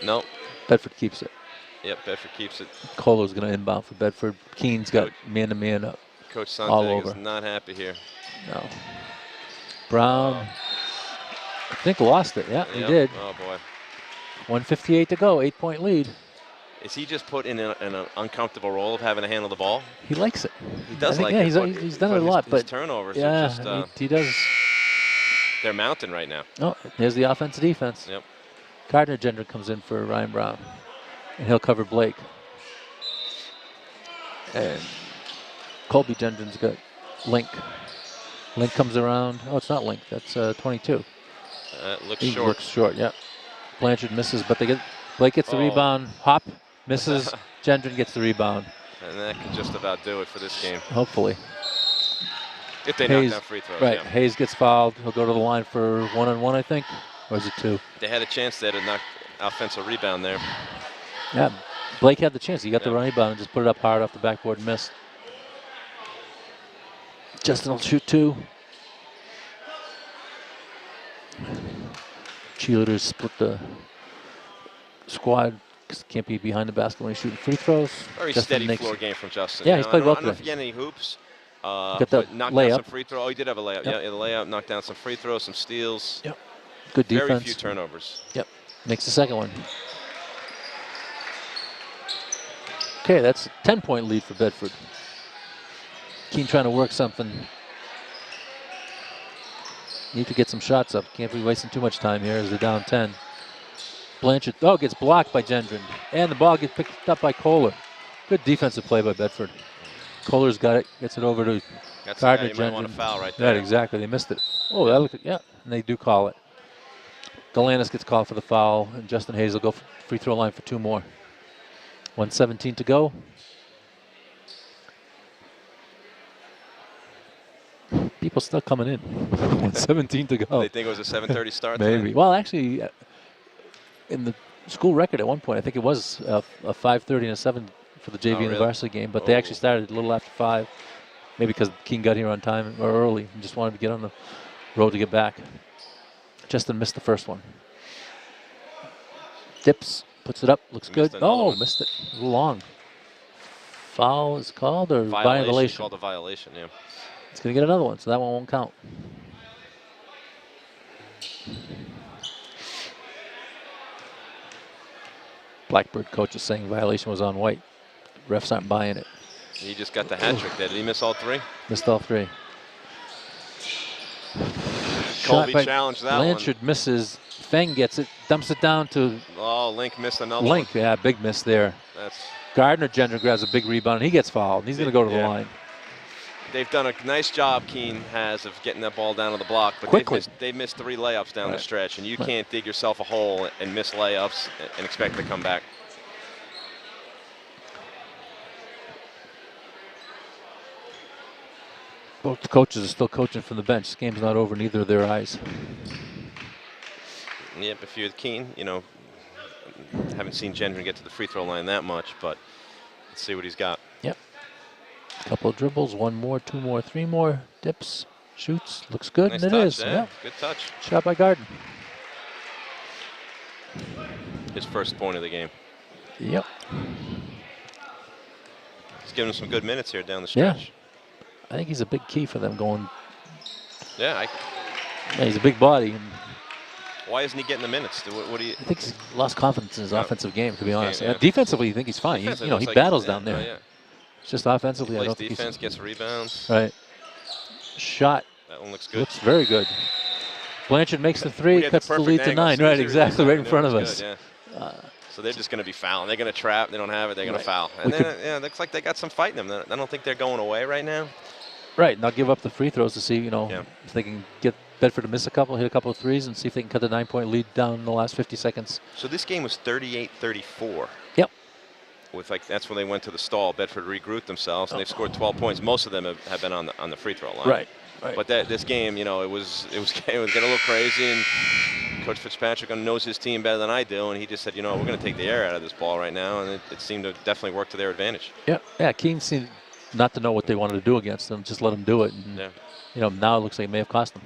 Nope. Bedford keeps it. Yep, Bedford keeps it. Kohler's going to inbound for Bedford. Keene's got man-to-man up. Coach all Sontag over. is not happy here. No. Brown, I think, lost it. Yeah, he did. Oh, boy. 1:58 to go, 8-point lead. Is he just put in an uncomfortable role of having to handle the ball? He likes it. He does like it. He's done it a lot, but turnovers. Yeah, just, he does. They're mounting right now. Oh, here's the offensive defense. Yep. Gardner Gendron comes in for Ryan Brown, and he'll cover Blake. And Colby Gendron's got Link. Link comes around. Oh, it's not Link. That's 22. Looks he short. Looks short. Yep. Blanchard misses, but Blake gets the rebound. Hop misses. Gendron gets the rebound. And that could just about do it for this game. Hopefully. If they knock down free throws. Right. Yeah. Hayes gets fouled. He'll go to the line for 1-on-1, I think. Or is it 2? They had a chance there to knock offensive rebound there. Yeah. Blake had the chance. He got the rebound and just put it up hard off the backboard and missed. Justin will shoot 2. Cheerleaders split the squad. Can't be behind the basket when he's shooting free throws. Very steady floor game from Justin. Yeah, he's played well today. I don't know if he had any hoops. Got the knocked layup. down some free throw. Oh, he did have a layup. Yep. Yeah, the layup, knocked down some free throws, some steals. Yep. Good defense. Very few turnovers. Yep. Makes the second one. Okay, that's a 10-point lead for Bedford. Keene trying to work something. Need to get some shots up. Can't be wasting too much time here as they're down 10. Blanchard, gets blocked by Gendron. And the ball gets picked up by Kohler. Good defensive play by Bedford. Kohler's got it, gets it over to Gardner. You might want to foul right there. Right, exactly. They missed it. Oh, that looked, and they do call it. Galanis gets called for the foul, and Justin Hayes will go free throw line for 2 more. 1:17 to go. People still coming in. 1:17 to go. They think it was a 7:30 start? Maybe. Tonight? Well, actually, in the school record at one point, I think it was a 5:30 and a 7 for the JV and the varsity game, but they actually started a little after 5. Maybe because Keene got here on time or early and just wanted to get on the road to get back. Justin missed the first one. Dips, puts it up, looks good. Oh, missed it. A little long. Foul is called or violation? Called a violation, yeah. It's going to get another one, so that one won't count. Blackbird coach is saying violation was on White. Refs aren't buying it. He just got the hat trick there. Did he miss all 3? Missed all 3. Colby Shot by challenged that Blanchard misses. Feng gets it, dumps it down to Oh, Link missed another Link. one. Yeah, big miss there. That's Gardner-Jenner grabs a big rebound, and he gets fouled. He's going to go to the line. They've done a nice job, Keene has, of getting that ball down to the block. But Quickly. they've missed 3 layups down the Right. stretch, and you can't dig yourself a hole and miss layups and expect to come back. Both coaches are still coaching from the bench. This game's not over in either of their eyes. Yep, if you're Keene, you know, haven't seen Gendron get to the free throw line that much, but let's see what he's got. Yep. Couple of dribbles, 1 more, 2 more, 3 more. Dips, shoots, looks good, Nice and touch, it is. yeah. Good touch. Shot by Garden. His first point of the game. Yep. He's giving him some good minutes here down the Yeah. stretch. I think he's a big key for them going. Yeah, Yeah, he's a big body. And why isn't he getting the minutes? What do you? I think he's lost confidence in his offensive game, to be honest. yeah. Defensively, I think he's fine. Defensively You know, he looks like- battles yeah, down there. yeah. It's just offensively, I Plays don't think defense, he's gets rebounds. right. Shot That one looks good. looks very good. Blanchard makes the 3, We had cuts the perfect lead to angle, 9. so Right, it was exactly, right in good, front of it us. was good, yeah. So they're just going to be fouling. They're going to trap. They don't have it. They're going to foul. We And then, could- yeah, it looks like they got some fight in them. I don't think they're going away right now. Right, and I'll give up the free throws to see, you know, Yeah. if they can get Bedford to miss a couple, hit a couple of threes, and see if they can cut the 9-point lead down in the last 50 seconds. So this game was 38-34. Yep. With that's when they went to the stall. Bedford regrouped themselves, and they've scored 12 points. Most of them have been on the free throw line. Right. But this game, you know, it was getting a little crazy, and Coach Fitzpatrick knows his team better than I do, and he just said, you know, we're going to take the air out of this ball right now, and it seemed to definitely work to their advantage. Yeah, Keene seemed not to know what they wanted to do against them, just let them do it. And, Yeah. you know, now it looks like it may have cost them.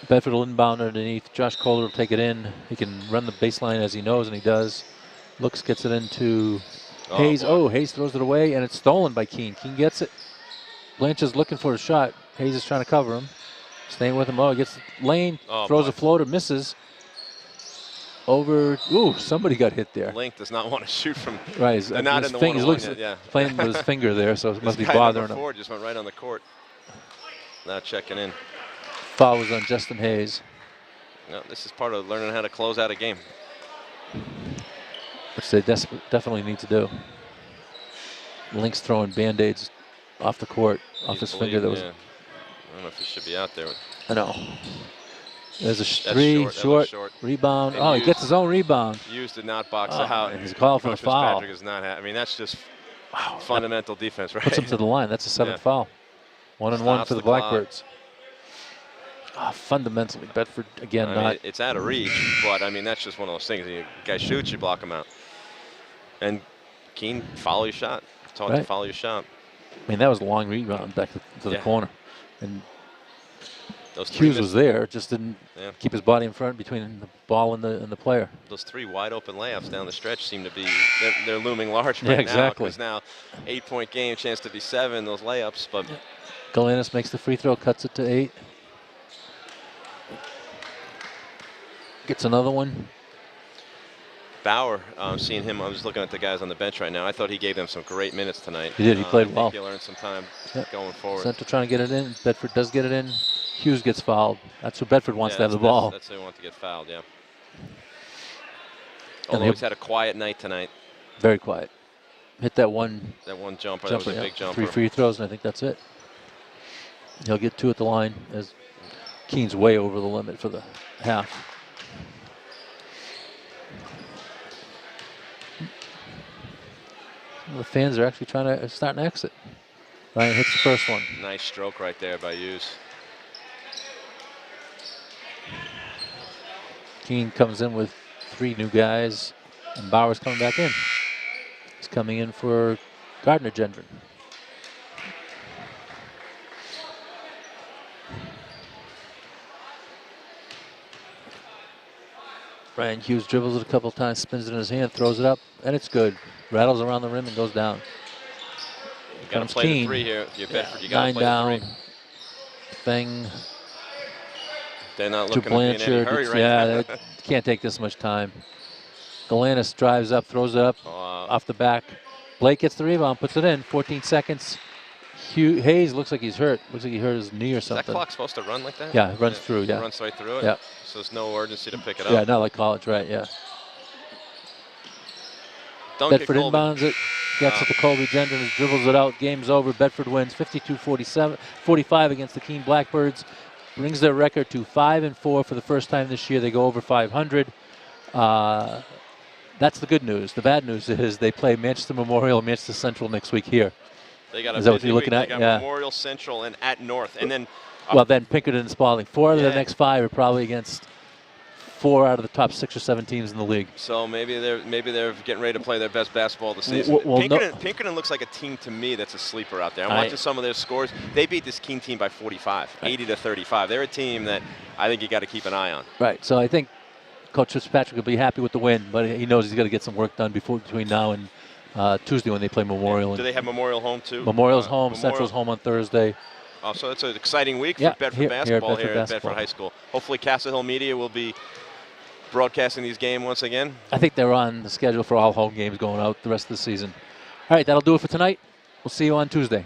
Bedford will inbound underneath. Josh Kohler will take it in. He can run the baseline as he knows, and he does. Looks, gets it into Hayes. boy. Hayes throws it away, and it's stolen by Keene. Keene gets it. Blanchard's looking for a shot. Hayes is trying to cover him. Staying with him. Oh, he gets the lane. Throws a floater, misses. Over. Ooh, somebody got hit there. Link does not want to shoot from. Right. They're not in the He 1-on-1 looks yet, yeah. playing with his finger there, so it must be This guy, bothering number him. 4, just went right on the court. Not checking in. Foul was on Justin Hayes, No, this is part of learning how to close out a game. which they definitely need to do. Link's throwing Band-Aids off the court, off his finger. That was. Yeah. I don't know if he should be out there. I know. There's a That's three, short, short rebound. And Oh, he Hughes- gets his own rebound. Hughes did not box Oh, out. and he's called for a Coach foul. Fitzpatrick is not. I mean, that's just fundamental defense, right? Puts him to the line. That's a 7th Yeah. foul. 1-1 Stops for the the clock. Blackbirds. Fundamentally, Bedford again I not. mean, it's out of reach, but I mean that's just one of those things. You guy shoots, you block him out. And Keene, follow your shot. Taught to Right. follow your shot. I mean, that was a long rebound back to the Yeah. corner, and Those three Hughes was there, just didn't Yeah. keep his body in front between the ball and the player. Those 3 wide open layups down the stretch seem to be they're looming large Yeah, right exactly. now. Because now 8-point game, chance to be 7. Those layups, but Galanis makes the free throw, cuts it to 8. Gets another one. Bauer, seeing him, I was looking at the guys on the bench right now. I thought he gave them some great minutes tonight. He did, he played I well. think he learned some time Yep. going forward. Center trying to get it in. Bedford does get it in. Hughes gets fouled. That's who Bedford wants to have the ball. That's who they want to get fouled, yeah. And Although they- he's had a quiet night tonight. Very quiet. Hit that one That one jumper, jumper. that was a Yeah. big jumper. 3 free throws, and I think that's it. He'll get 2 at the line as Keene's way over the limit for the half. The fans are actually starting to exit. Ryan hits the first one. Nice stroke right there by Hughes. Keene comes in with 3 new guys, and Bauer's coming back in. He's coming in for Gardner-Gendron. Ryan Hughes dribbles it a couple times, spins it in his hand, throws it up, and it's good. Rattles around the rim and goes down. You got Comes to play the Keene. 3 here. You Bedford, you got to 9 play down. the 3. Thing They're not to looking to be in any Blanchard. hurry It's- right yeah, now. they can't take this much time. Galanis drives up, throws it up off the back. Blake gets the rebound, puts it in. 14 seconds. Hayes looks like he's hurt. Looks like he hurt his knee or something. Is that clock supposed to run like that? Yeah, it runs through, yeah. It runs right through it? Yeah. So there's no urgency to pick it up? Yeah, not like college, right, yeah. Bedford inbounds it, gets it to Colby Jenkins, dribbles it out, game's over. Bedford wins 52-45 against the Keene Blackbirds. Brings their record to 5-4 for the first time this year. They go over 500. That's the good news. The bad news is they play Manchester Memorial and Manchester Central next week here. They got a Is that what busy you're looking week. at? They got Yeah. Memorial, Central, and at North. And then well, then Pinkerton and Spalding. 4 out of the next 5 are probably against 4 out of the top 6 or 7 teams in the league. So maybe they're getting ready to play their best basketball of the season. Pinkerton looks like a team to me that's a sleeper out there. I'm watching some of their scores. They beat this Keene team by 45, 80-35. They're a team that I think you got to keep an eye on. Right. So I think Coach Fitzpatrick will be happy with the win, but he knows he's got to get some work done between now and Tuesday when they play Memorial. Do they have Memorial home too? Memorial's home. Central's home on Thursday. Oh, so it's an exciting week for Bedford basketball here at Bedford High School. Hopefully Castle Hill Media will be broadcasting these games once again. I think they're on the schedule for all home games going out the rest of the season. All right, that'll do it for tonight. We'll see you on Tuesday.